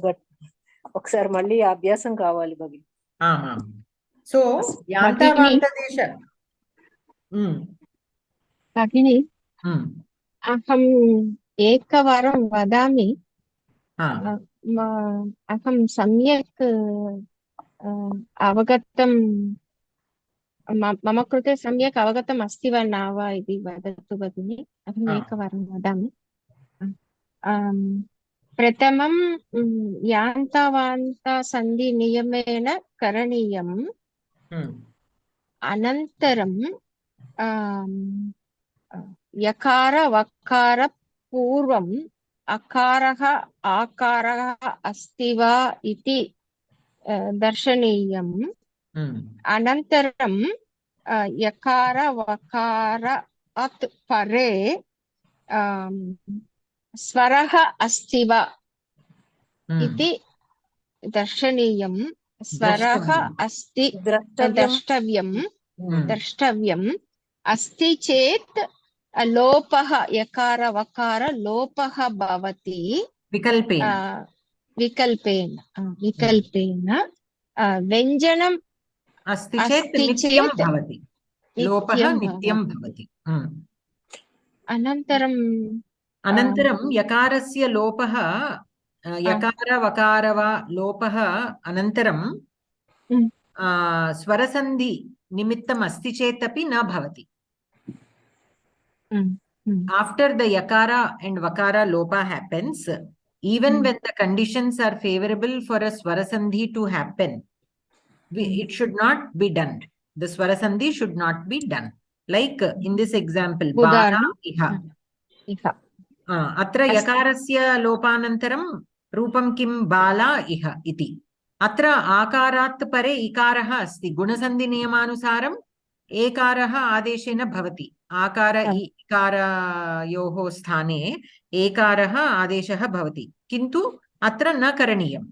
S2: ఒకసారి మళ్ళీ అభ్యాసం కావాలి భగి.
S1: So యాంతావాంతదేశ
S9: భగిని అహం ఏకవారం వదామి అహం సమ్యక్ అవగతం మమ కృతే సమ్యక్ అవగతం అస్తి వా నా వా ఇది వదతు భగిని. అహం ఏకవారం వదామి. ప్రథమం యాంతావాంత సంధి నియమేన కరణీయం. అనంతరం యకార వకార పూర్వం అకారః ఆకారః అస్తి వా ఇతి దర్శనీయం. అనంతరం యకార వకార అత్ పరే స్వరః అస్తి వా ఇతి దర్శనీయం. స్వరః అస్తి ద్రష్టవ్యం అస్తి చేత్ లోపః యకార వకార లోపః భవతి వికల్పేన వ్యంజనం
S1: అస్తి చేత్ నిత్యం భవతి. లోపః నిత్యం భవతి. అనంతరం యకారస్య లోపః యకార వకార వా లోపః అనంతరం స్వరసంధి నిమిత్తం అస్తి చేత్ అపి న భవతి. After the yakara and vakara lopa happens, even when the conditions are favorable for a swarasandhi to happen, it should not be done. The swarasandhi should not be done. Like in this example, bala iha. Atra yakarasya lopanantaram rupam kim bala iha iti. Atra akarat pare ikaraha asti. Gunasandhi niyamanusaram ekaraha adeshena bhavati. Akara ikarayoho sthane ekaraha adeshaha bhavati. Kintu atra na karaniyam.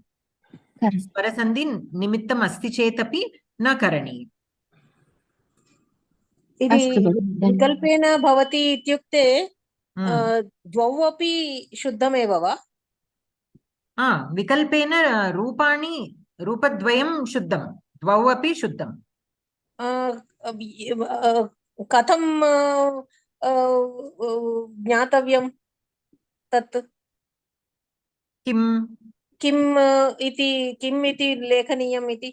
S1: Swarasandhi nimittam asti chetapi na karaniyam.
S2: ఇది వికల్పేన భవతి ఇత్యుక్తే ద్వౌ అపి శుద్ధమేవ వా?
S1: వికల్పేన రూపాణి రూపద్వయం శుద్ధం, ద్వౌ అపి శుద్ధం.
S2: కథం జ్ఞాతవ్యం తత్? किम् इति लेखनीयम् इति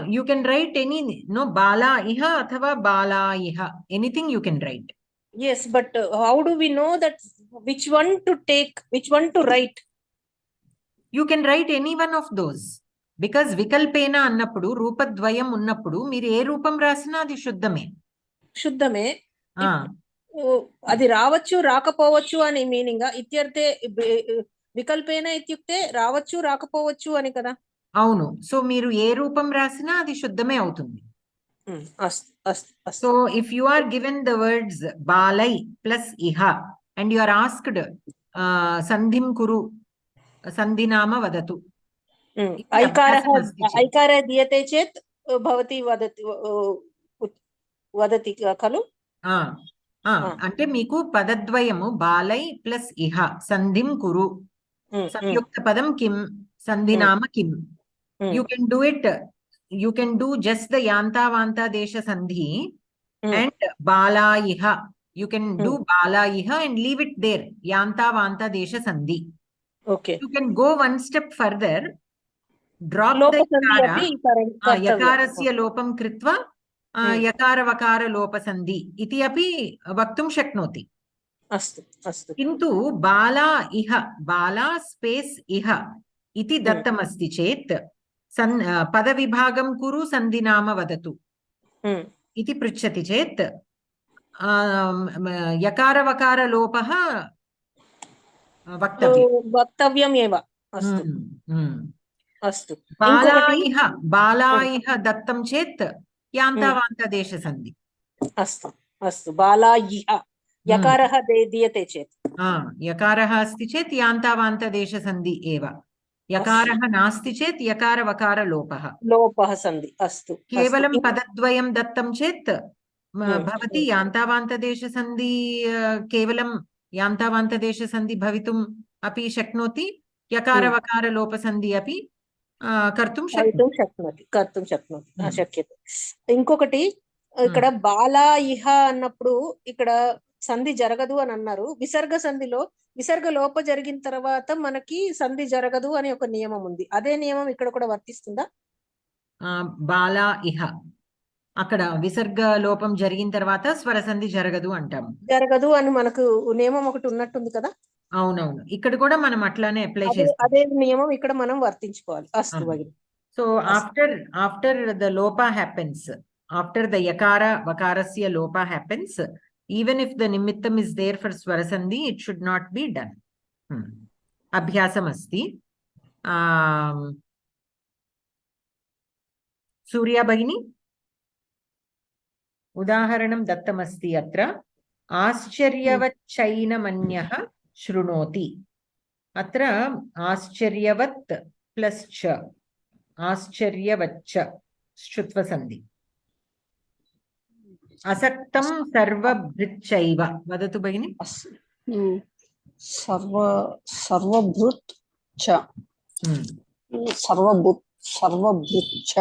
S1: You can write any, no, bala iha athava bala iha, anything you can write.
S2: Yes, but how do we know that which one to take, which one to write?
S1: You can write any one of those. Because vikalpena annappudu, roopadvayam unnappudu, మీరు ఏ రూపం రాసినా అది శుద్ధమే.
S2: శుద్ధమే. అది రావచ్చు రాకపోవచ్చు అని meaning ఇత్యర్థే వికల్పేన ఇత్యుక్తే రావచ్చు రాకపోవచ్చు అని కదా.
S1: అవును. సో మీరు ఏ రూపం రాసినా అది శుద్ధమే అవుతుంది. So if you are given the words balai plus iha and you are asked sandhim kuru sandhinama vadatu,
S2: ఐకార దీయతే చేత్ భవతి వదతి ఖలు.
S1: అంటే మీకు పదద్వయము బాలై ప్లస్ ఇహ సంధిం కురు, సంయుక్త పదం కిం, సంధినామ కిం. You can do it, you can do just the yanta vanta desha sandhi and bala iha. You can do bala iha and leave it there, yanta vanta desha sandhi.
S2: Okay.
S1: You can go one step further, drop the yakara, yakarasya lopam kritva yakara vakara lopasandhi iti api vaktum shaknoti.
S2: Astu, astu.
S1: Kintu bala iha, bala space iha iti dattam asti chet పదవిభాగం కురు సంధినామ వదతు ఇది పృచ్చతి చేత్ యకార వకార లోపః
S2: వక్తవ్యం ఏవ. అస్తు.
S1: బాలాయిహ దత్తం చేత్ యాంతావాంతదేశ సంధి.
S2: అస్తు అస్తు. బాలాయిహ యకారః దీయతే చేత్,
S1: యకారः అస్తి చేత్ యాంతావాంతదేశ సంధి ఏవ. యకారः నాస్తి చేత్ యకార వకార లోపః
S2: సంధి. అస్తు.
S1: కేవలం పదద్వయం దత్తం చేత్ భవతి యాంతావాంతదేశ సంధి, కేవలం యాంతావాంతదేశ సంధి భవితుం అపి శక్నోతి, యకార వకార లోప సంధి అపి కర్తుం
S2: శక్నోతి. శక్యతే. ఇంకొకటి ఇక్కడ బాలా ఇహ అన్నప్పుడు ఇక్కడ సంధి జరగదు అని అన్నారు. విసర్గ సంధిలో విసర్గ లోప జరిగిన తర్వాత మనకి సంధి జరగదు అని ఒక నియమం ఉంది. అదే నియమం ఇక్కడ కూడా వర్తిస్తుందా?
S1: బాలా ఇహ అక్కడ విసర్గ లోపం జరిగిన తర్వాత స్వర సంధి జరగదు అంటాము.
S2: జరగదు అని మనకు నియమం ఒకటి ఉన్నట్టుంది కదా.
S1: అవునవును. ఇక్కడ కూడా మనం అట్లానే అప్లై చేస్తాం.
S2: అదే నియమం ఇక్కడ మనం వర్తించుకోవాలి. అస్తు భగిని.
S1: సో ఆఫ్టర్ ద లోప happens, after the yakara vakarasya lopa happens, even if the nimittam is there for swarasandhi, it should not be done. Abhyasam asti. Surya Bhagini, udaharanam dattam asti atra ascharyavat chainamanyah shrunoti. Atra ascharyavat plus cha, ascharyavat cha shrutva sandhi. అసక్తం సర్వభృచ్చైవ వదతు భగిని.
S3: సర్వభృత్ చ, సర్వభృచ్చ,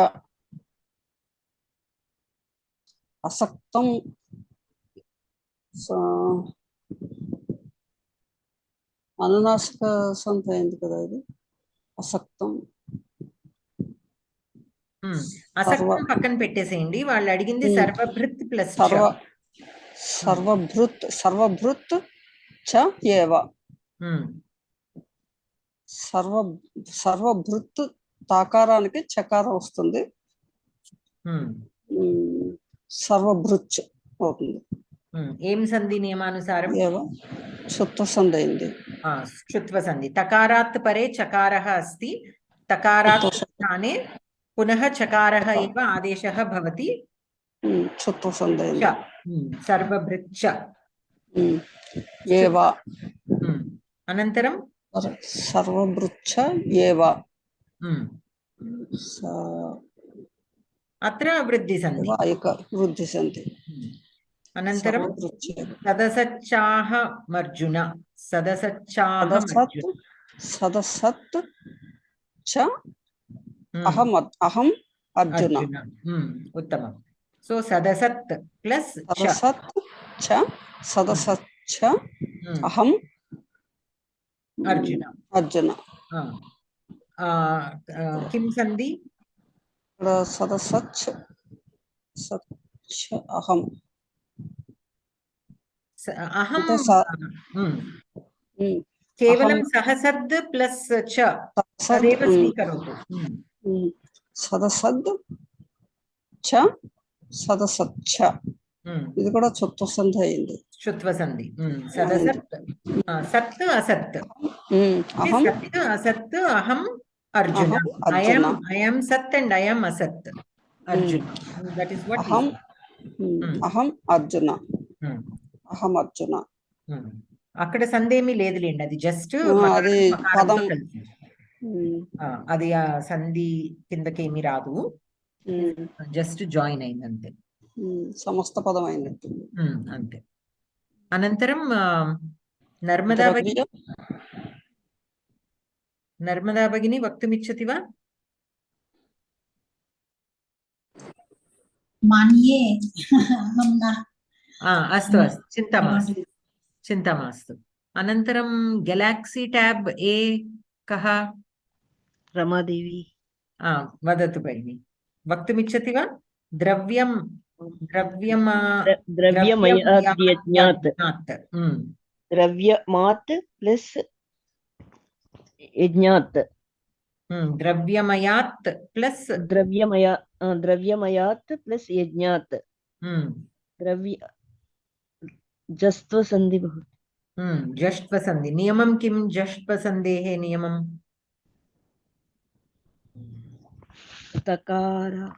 S3: అసక్తం అనునాసిక సంత అయింది కదా ఇది. అసక్తం
S1: అసక్తం పక్కన పెట్టేసేయండి. వాళ్ళు అడిగింది సర్వభృత్ plus
S3: సర్వభృత్ చ ఏవ. సర్వభృత్ తాకారానికి చకారం వస్తుంది, సర్వభృచ్ అవుతుంది.
S1: ఏం సంధి నియమానుసారం?
S3: శుత్వ సంధి అయింది.
S1: శుత్వ సంధి. తకారాత్ పరే చకారః అస్తి, తకారాత్ స్థానే పునః చకారః ఏవ ఆదేశः భవతి.
S3: శుత్వ సంధి అయింది.
S1: సర్వభృచ్చ
S3: ఏవ.
S1: అనంతరం
S3: సర్వభృచ్చ ఏవ.
S1: అత్ర వృద్ధి సంధి.
S3: వృద్ధి సంధి.
S1: అనంతరం సదసచ్చాహమర్జున, సదసచ్చాహమర్జున,
S3: సదసత్ చ అహం అర్జున.
S1: ఉత్తమం. సో సదసత్ ప్లస్
S3: సదసత్ చ, సదసత్ చ అహం
S1: अर्जुन
S3: अर्जुन
S1: किं सन्धि
S3: सदसच् सच् अहम्
S1: अहं
S3: हम्म,
S1: केवलं
S3: अहं
S1: सहसद् प्लस् च
S3: सद्
S1: तदेव स्वीकरोतु
S3: सदसद् च सदसच्छ ఇది కూడా చుత్వ సంధి అయింది
S1: श्रुत्वसन्धि सदसत् सत् असत्
S3: अहं
S1: सत् असत् अहम् अर्जुन
S3: अहम्
S1: I am सत् and I am असत् अर्जुन that is what
S3: अहम् अहम् अर्जुन అహం అర్జున
S1: అక్కడ సందేమి లేదులేండి అది జస్ట్
S3: అది పదం
S1: అది ఆ సంధి కిందకేమి రాదు జస్ట్ జాయిన్ అయింది అంతే
S3: సమస్త పదం అయినట్టు
S1: అంతే అనంతరం నర్మదా భగిని వక్తుమిచ్చతి వా
S11: मन्ये
S1: अस्तु अस्तु चिन्ता मास्तु अनन्तरं गेलाक्सी ट्याब् ए कः
S12: रमादेवी
S1: वदतु भगिनि वक्तुमिच्छति वा
S12: द्रव्यमात् प्लस यज्ञात्
S1: द्रव्यमयात् प्लस
S12: द्रव्यमयात् प्लस यज्ञात् द्रव्य जस्त्व संधि
S1: जष्ट्व संधि नियमं किं जष्ट्व संधेः नियमं
S12: तकार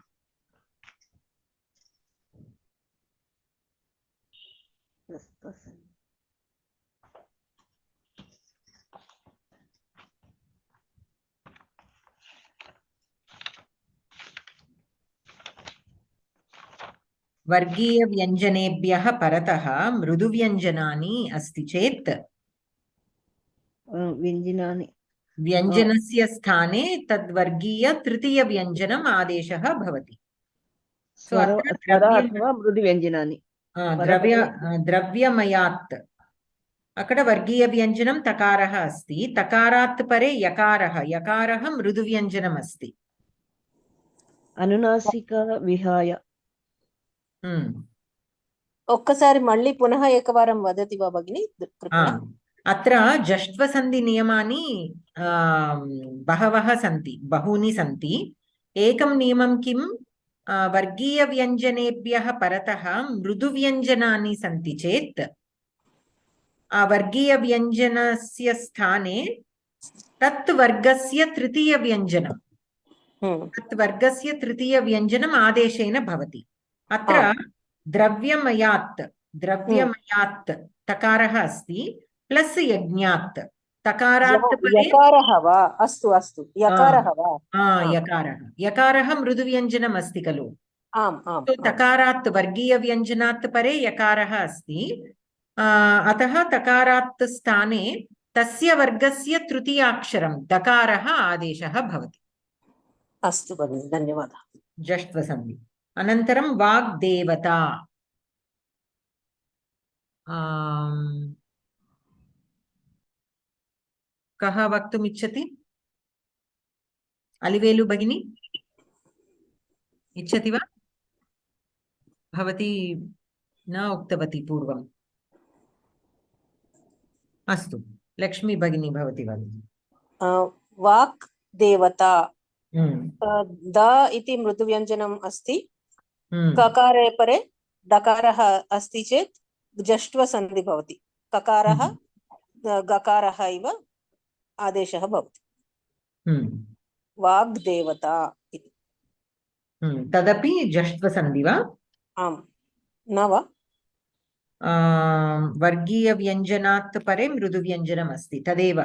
S1: वर्गीय व्यञ्जनेभ्यः परतः मृदुव्यञ्जनानि अस्ति चेत् व्यञ्जनस्य स्थाने तद्वर्गीय तृतीय व्यञ्जनम् आदेशः भवति
S12: मृदुव्यञ्जनानि
S1: द्रव्यमयात् अकड वर्गीय व्यञ्जनं तकारः अस्ति तकारात् परे यकारः मृदुव्यञ्जनम् अस्ति
S12: अनुनासिक विहाय
S2: ఒక్కసారి మళ్ళీ పునః ఏకవారం వదతి వా భగిని
S1: अत्र जष्ट्वसन्धि नियमानि बहवः सन्ति बहूनि सन्ति एकं नियमं किं वर्गीयव्यञ्जनेभ्यः परतः मृदुव्यञ्जनानि सन्ति चेत् वर्गीयव्यञ्जनस्य स्थाने तत् वर्गस्य तृतीयव्यञ्जनम् आदेशेन भवति अत्र द्रव्यमयात् तकारः अस्ति प्लस यज्ञात् तकारात्
S2: यकारः वा अस्तु अस्तु यकारः वा
S1: यकारः मृदुव्यञ्जनम् अस्ति खलु
S2: आम् आम्
S1: तकारात् वर्गीयव्यञ्जनात् परे यकारः अस्ति अतः तकारात् स्थाने तस्य वर्गस्य तृतीयाक्षरं दकारः आदेशः भवति
S2: अस्तु भगिनि धन्यवादः
S1: जष्ट्वसन्धि अनन्तरं वाग्देवता कः वक्तुम् इच्छति अलिवेलु भगिनी इच्छति वा भवती न उक्तवती पूर्वम् अस्तु लक्ष्मी भगिनी भवती वदतु
S2: वाक् देवता द इति मृदुव्यञ्जनम् अस्ति ककारे परे दकारः अस्ति चेत् जष्ट्वसन्धि भवति ककारः गकारः इव आदेशः भवति वाग्देवता इति
S1: तदपि जष्ट्वसन्धि वा
S2: आम् न वा
S1: वर्गीयव्यञ्जनात् परे मृदुव्यञ्जनम् अस्ति तदेव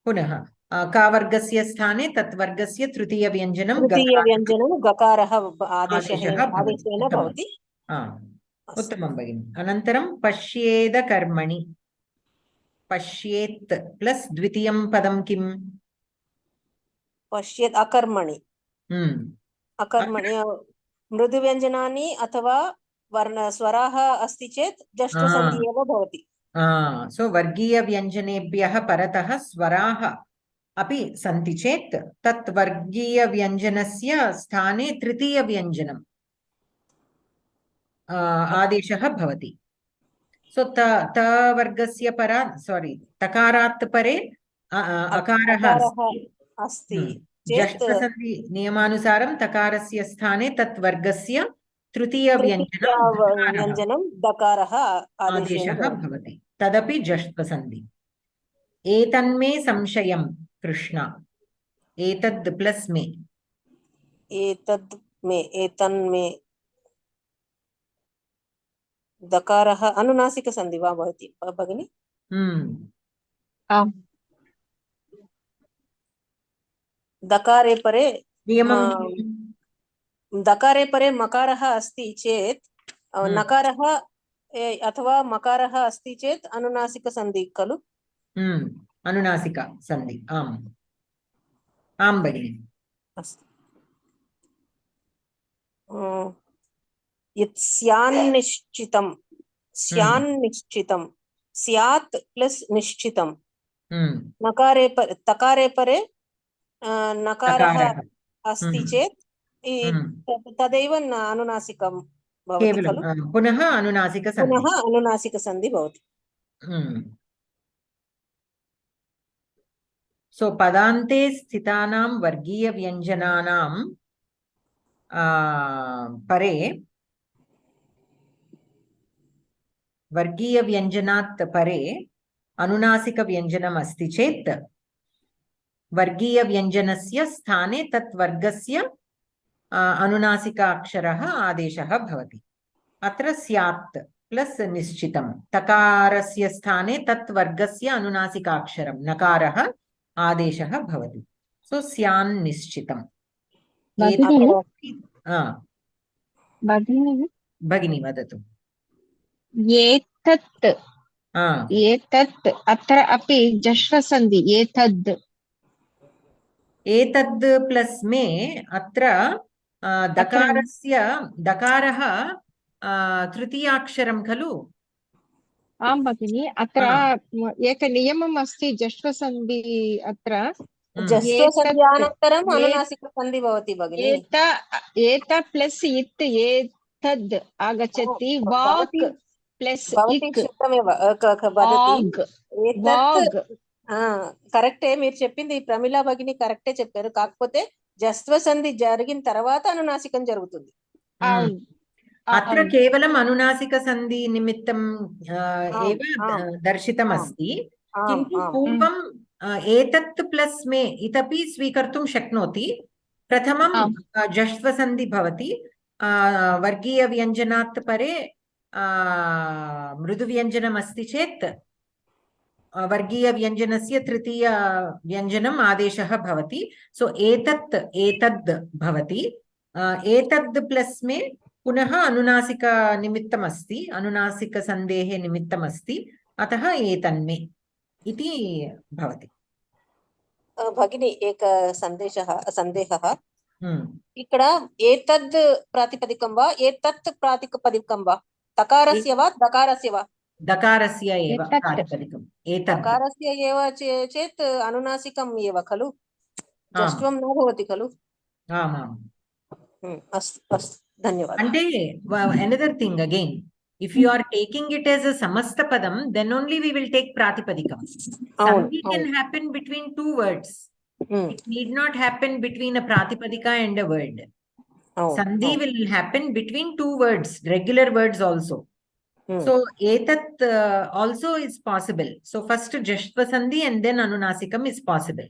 S1: पुनः का वर्गस्य स्थाने तत् वर्गस्य तृतीयव्यञ्जनं
S2: गकारः आदेशेन भवति
S1: उत्तमं भगिनि अनन्तरं पश्येदकर्मणि पश्येत् प्लस् द्वितीयं पदं किम्
S2: पश्येत् अकर्मणि मृदुव्यञ्जनानि अथवा स्वराः अस्ति चेत् जष्ट्वसन्धि एव भवति
S1: So वर्गीयव्यञ्जनेभ्यः परतः स्वराः अपि सन्ति चेत् तत् वर्गीयव्यञ्जनस्य स्थाने तृतीयव्यञ्जनम् आदेशः भवति. So त वर्गस्य परा तकारात् परे अकारः
S2: अस्ति
S1: जष्टसन्धि नियमानुसारं तकारस्य स्थाने तत् वर्गस्य तृतीयव्यञ्जनं
S2: दकारः
S1: आदेशः भवति. तदपि जष्टसन्धि. एतन्मे संशयं कृष्ण. एतद् प्लस् मे.
S2: एतन्मे दकारः अनुनासिकसन्धि वा भवति भगिनि?
S9: आम्.
S2: दकारे परे मकारः अस्ति चेत् नकारः अथवा मकारः अस्ति चेत् अनुनासिकसन्धि खलु?
S1: अनुनासिकसन्धि. आम् आम् भगिनि.
S2: अस्तु. यत् स्यान्निश्चितं स्यात् प्लस् निश्चितं तकारे परे नकारः अस्ति चेत् तदैव अनुनासिकं भवति खलु?
S1: पुनः अनुनासिकसन्धि
S2: भवति.
S1: So पदान्ते स्थितानां वर्गीयव्यञ्जनानां परे वर्गीयव्यञ्जनात् परे अनुनासिकव्यञ्जनम् अस्ति चेत् वर्गीयव्यञ्जनस्य स्थाने तत् वर्गस्य अनुनासिकाक्षरः आदेशः भवति. अत्र स्यात् प्लस् निश्चितं तकारस्य स्थाने तत् वर्गस्य अनुनासिकाक्षरं नकारः आदेशः भवति. सो स्यान् निश्चितम्. भगिनी वदतु.
S9: एतत् अत्र अपि जश्वसन्धि
S1: एतद् प्लस् मे अत्र दकारः तृतीयाक्षरं खलु?
S9: आम् भगिनि. अत्र एक नियमम् अस्ति जश्वसन्धि. अत्र
S2: जश्वसन्ध्यानन्तरम् अनुनासिकसन्धि भवति भगिनि.
S9: एत प्लस् इत् एतद् आगच्छति. वाक् प्लस्
S2: కరెక్టే మీరు చెప్పింది ప్రమిళ భగిని కరెక్టే చెప్పారు. కాకపోతే జస్త్వసంధి జరిగిన తర్వాత అనునాసికం జరుగుతుంది.
S1: अत्र केवलम् अनुनासिकसन्धि निमित्तं एव दर्शितमस्ति. किन्तु पूर्वं एतत् प्लस् मे इतपि स्वीकर्तुं शक्नोति. प्रथमं जश्वसन्धि भवति. वर्गीयव्यञ्जनात् परे मृदुव्यञ्जनम् अस्ति चेत् वर्गीयव्यञ्जनस्य तृतीयव्यञ्जनम् आदेशः भवति. सो एतद् भवति. एतद् प्लस् मे पुनः अनुनासिकनिमित्तम् अस्ति. अनुनासिकसन्धेः निमित्तम् अस्ति. अतः एतन्मे इति भवति.
S2: भगिनी एक सन्देहः ఇక్కడ ఏతద్ ప్రాతిపదికం వా ఏతత్ ప్రాతిపదికం వా తకారస్య వా దకారస్య వా?
S1: దకారస్య ఏవ ప్రాతిపదికం.
S2: దకారస్య ఏవ చేత్ అనునాసికం ఏవ ఖలు? జష్ట్వం న భవతి ఖలు?
S1: ఆమాం.
S2: అస్తు అస్తు ధన్యవాదాలు.
S1: అంటే another thing again, if you are taking it as a samasta padam, then only we will take pratipadikam. Sandhi can happen between two words. It need not happen between a pratipadika and a word. Sandhi will happen between two words, regular words also. So etat also is possible. So first jashtva sandhi and then anunasikam is possible.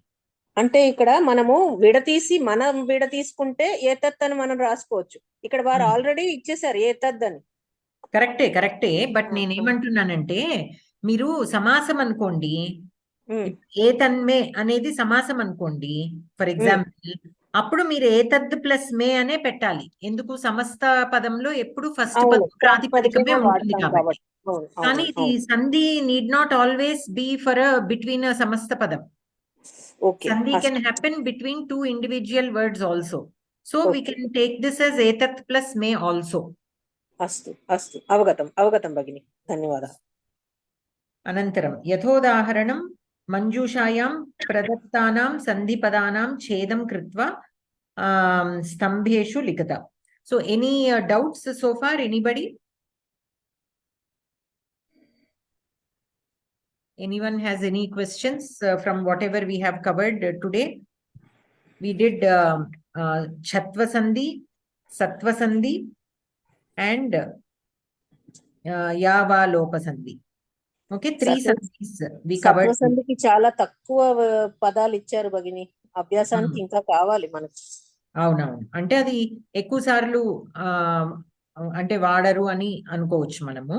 S2: అంటే ఇక్కడ మనము మనం విడతీసుకుంటే ఏతత్ అని మనం రాసుకోవచ్చు. ఇక్కడ వారు ఆల్రెడీ ఇచ్చేసారు ఏతద్ అని.
S1: కరెక్టే. బట్ నేనేమంటున్నానంటే మీరు సమాసం అనుకోండి. ఏతన్మే అనేది సమాసం అనుకోండి ఫర్ ఎగ్జాంపుల్. అప్పుడు మీరు ఏతద్ ప్లస్ మే అనే పెట్టాలి. ఎందుకు? సమస్త పదంలో ఎప్పుడు ఫస్ట్ ప్రాతిపదికమే ఉంటుంది కాబట్టి. కానీ ఇది సంధి need not always be for between సమస్త పదం. Sandhi can happen between two individual words also. So we can take this as etat plus may also.
S2: Astu avagatam bhagini. Dhanyawadalu.
S1: अनन्तरं यथोदाहरणं मञ्जूषायां प्रदत्तानां सन्धिपदानां छेदं कृत्वा स्तम्भेषु लिखत. So any doubts so far, anybody? Anyone has any questions from whatever we have covered today? We did Chatva Sandhi, Sattva Sandhi and Yavalopa Sandhi. Okay, 3 sandhis we covered.
S2: సత్వసంధికి చాలా తక్కువ పదాలు ఇచ్చారు భగిని, అభ్యాసానికి ఇంకా కావాలి మనకి.
S1: అవునవును, అంటే అది ఎక్కువ సార్లు అంటే వాడరు అని అనుకోవచ్చు మనము.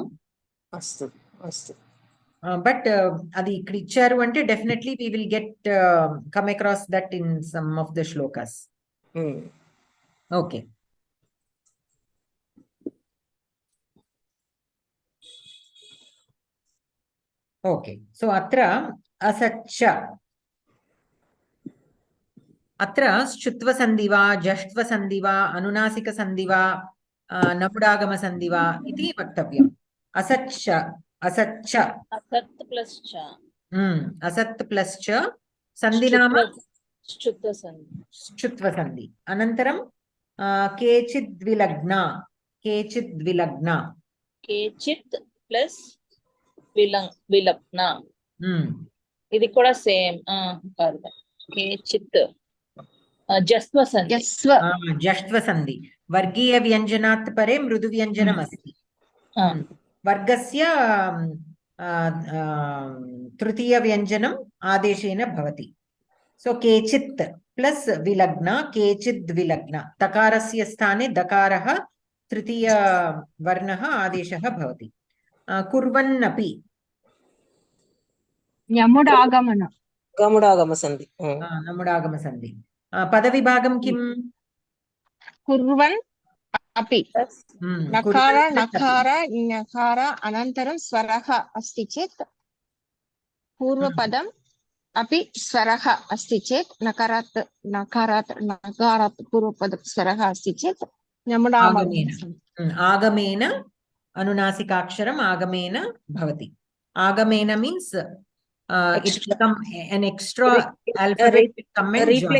S2: అస్తు అస్తు.
S1: బట్ అది ఇక్కడ ఇచ్చారు అంటే definitely we will get come across that in some of the shlokas. Okay. Okay, so atra asaccha, atra shutva sandhiva, jashtva sandhiva, anunasika sandhiva, namudagama sandhiva iti vaktavyam. Asaccha, asaccha,
S10: असत् plus च
S1: asat plus cha, sandhinama
S10: शुद्ध संधि,
S1: shutva sandhi. Anantaram kechid dvilagna, kechid dvilagna,
S10: केचित् plus విలగ్న.
S1: hmm,
S10: ఇది కూడా same కాదు, కేచిత్ జస్వ సంధి.
S1: jashtva sandhi. Vargiya vyanjanat pare mrudu vyanjanam asti. Vargasya tritiya vyanjanam adeshena bhavati. So kechit plus vilagna, kechid vilagna. Takarasya sthane dakaraha tritiya varnaha adeshah bhavati. Kurvan api.
S9: యముడాగమన.
S2: గముడాగమ సంధి.
S1: Namudagama sandhi. Padavibhagam kim?
S9: కుర్వన్ అపి. నకార
S1: Kurvan plus api.
S9: నకార నకార అనంతరం స్వరః అస్తి చేత్ పూర్వపదం అపి స్వరః అస్తి చేత్ నకారాత్ నకారాత్ నకారాత్ పూర్వపదం స్వరః అస్తి చేత్ యముడాగమన.
S1: Agamena anunasikaksharam agamena bhavati. Agamena means it will come an extra alphabet will come and join.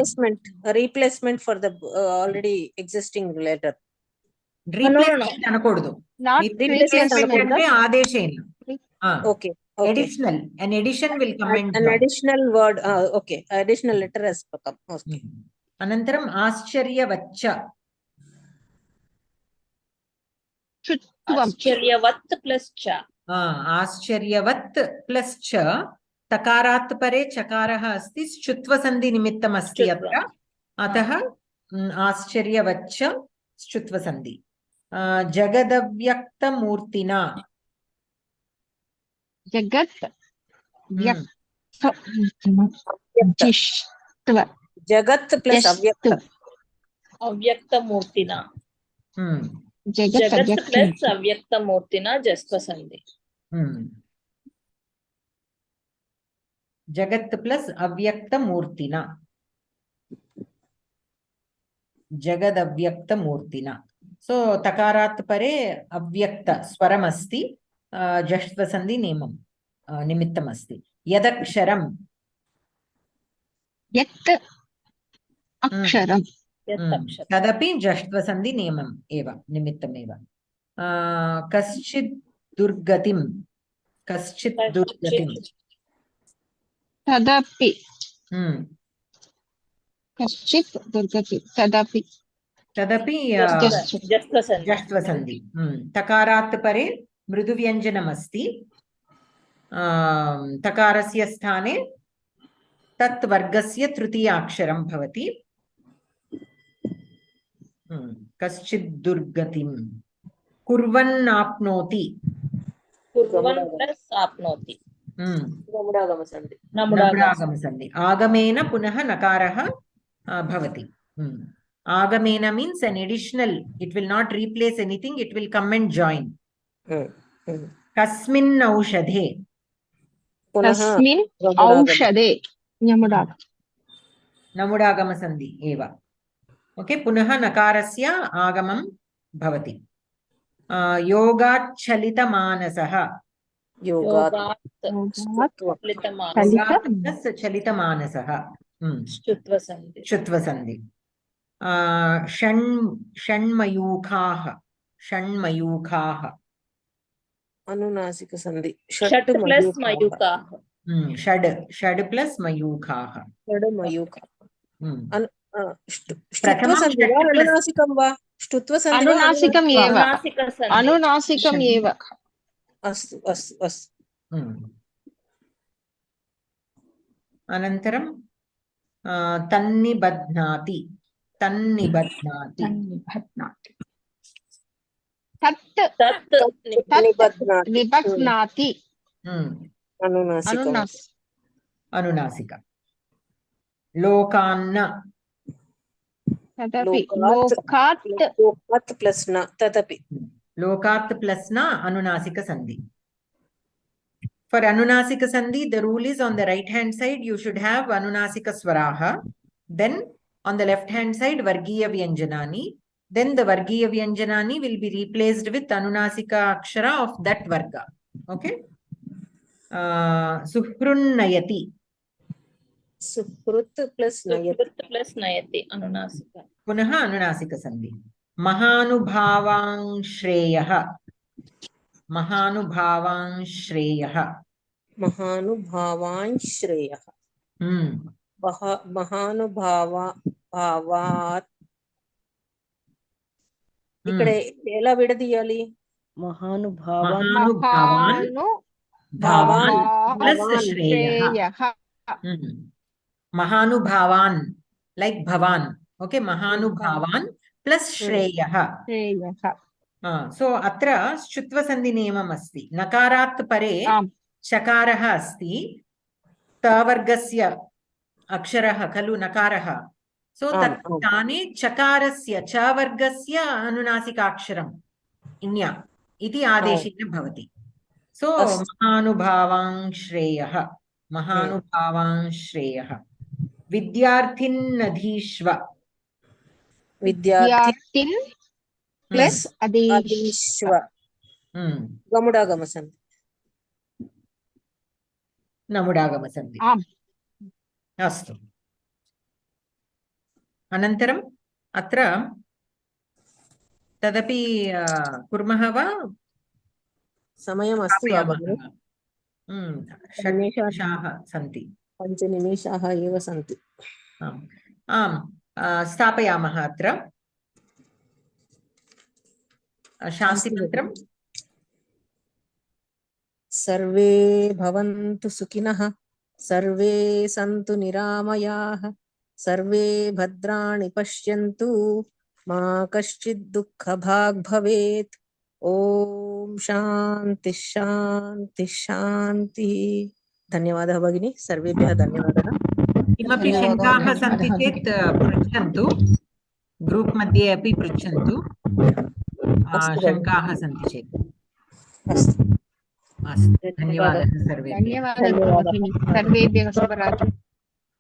S2: Replacement for the already existing letter.
S1: Replacement అనకూడదు.
S9: Not
S1: Replacement
S9: replacement.
S1: అంటే ఆదేశేన.
S2: Okay.
S1: Additional, an addition will come and
S2: An
S1: join.
S2: additional word. Okay, additional letter has become. Okay.
S1: అనంతరం ఆశ్చర్యవచ్చ.
S10: ఆశ్చర్యవత్ plus చ.
S1: ఆశ్చర్యవత్ plus చ తకారాత్ పరే చకారः अस्ति శ్చుత్వ సంధి నిమిత్తం अस्ति అత్ర అతః ఆశ్చర్యవచ్చ శ్చుత్వ సంధి. జగదవ్యక్త మూర్తినా,
S9: జగత్
S2: జగత్ ప్లస్ అవ్యక్త.
S10: అవ్యక్త మూర్తిన.
S9: జగత్
S10: జగత్ ప్లస్ అవ్యక్త మూర్తిన జస్వ సంధి.
S1: జగత్ ప్లస్ అవ్యక్త మూర్తిన, జగదవ్యక్త మూర్తిన. సో తకారాత్ పరే అవ్యక్త స్వరం అస్తి, జష్త్వ సంధి నియమం నిమిత్తం అస్తి. యదక్షరం
S9: యత్ అక్షరం
S1: తదపి జష్త్వ సంధి నియమం ఏవ నిమిత్తమేవ. కశ్చిత్ దుర్గతిం, కశ్చిత్ దుర్గతిం.
S9: తదపి కశ్చిత్ దుర్గతి తదపి
S1: తదపి జష్త్వ సంధి. తకారాత్ పరే మృదు వ్యంజనం అస్తి, తకారస్య స్థానే తత్ వర్గస్య తృతీయ అక్షరం భవతి. కశ్చిత్ దుర్గతిం కుర్వన్ ఆప్నోతి.
S10: కుర్వన్ ప్లస్ ఆప్నోతి.
S2: గముడాగమ సంధి.
S1: నముడాగమ సంధి. ఆగమేన పునః నకారః భవతి. ఆగమేన means an additional, it will not replace anything, it will come and join. కస్మిన్ ఔషధే,
S9: తస్మిన్ ఔషధే యముడాగమ.
S1: నముడాగమ సంధి ఏవ. ఓకే, పునః నకారస్య ఆగమం భవతి. యోగాచ్చలిత మానసః,
S2: योगात्
S1: योगात् प्लस् चलितमानसः श्रुत्वसन्धि षण्मयूखाः
S2: अनुनासिक संधि
S10: षट् प्लस मयूखाः
S1: षड् प्लस् मयूखाः
S2: ष्टुत्वसन्धि वा अनुनासिकं वा ष्टुत्वसन्धि वा
S9: अनुनासिकम् एव
S10: अनुनासिकसन्धि
S9: अनुनासिकम् एव
S2: अस्तु अस्तु अस्तु
S1: अनन्तरं तन्निबध्नाति
S9: तत् निबध्नाति
S1: अनुनासिक लोकान्न
S9: तदपि लोकात्
S2: प्लस् न तदपि
S1: लोकात् प्लस् न अनुनासिक सन्धि. For anunasika sandhi, the rule is on the right hand side you should have anunasika swaraha, then on the left hand side vargiya vyanjanani, then the vargiya vyanjanani will be replaced with anunasika akshara of that varga. Okay. Suhrunnayati.
S2: सुहृत् plus
S10: नयति अनुनासिक
S1: पुनः अनुनासिक सन्धि. महानुभावांश्रेयः
S2: महानुभावांश्रेयः महानुभावात् ఇక్కడ ఎలా విడదీయాలి
S1: महानुभावान् plus श्रेयः महानुभावान् like bhavan. Okay, mahanubavan plus shreyah. So atra shutva sandhi niyamam asti. Nakarat pare shakarah asti. Tavargasya aksharah kalu nakarah. So tane chakarasya chavargasya anunasika aksharam inya iti adeshena bhavati. So mahanubhavan shreyah विद्यार्थिन्नधीष्व
S2: विद्यार्थिन् plus अधीष्व गमुडागम सन्धि
S1: नमुडागम सन्धि अस्तु. अनन्तरम् अत्र तदपि कुर्मः वा?
S2: समयम् अस्ति वा भगिनि?
S1: 6 निमेषाः सन्ति.
S2: 5 निमेषाः एव सन्ति.
S1: आम् स्थापयामः अत्र शान्तिमन्त्रम्.
S2: सर्वे भवन्तु सुखिनः, सर्वे सन्तु निरामयाः, सर्वे भद्राणि पश्यन्तु, मा कश्चित् दुःखभाग् भवेत्. ओम शान्ति शान्ति शान्तिः. धन्यवादः भगिनी, सर्वेभ्यः धन्यवादः.
S1: किमपि शङ्काः सन्ति चेत् पृच्छन्तु, ग्रूप् मध्ये अपि पृच्छन्तु शङ्काः सन्ति चेत्.
S2: अस्तु
S1: अस्तु, धन्यवादः सर्वेभ्यः.
S9: धन्यवादः भगिनी, सर्वेभ्यः शुभरात्रिः.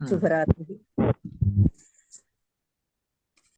S2: शुभरात्रिः.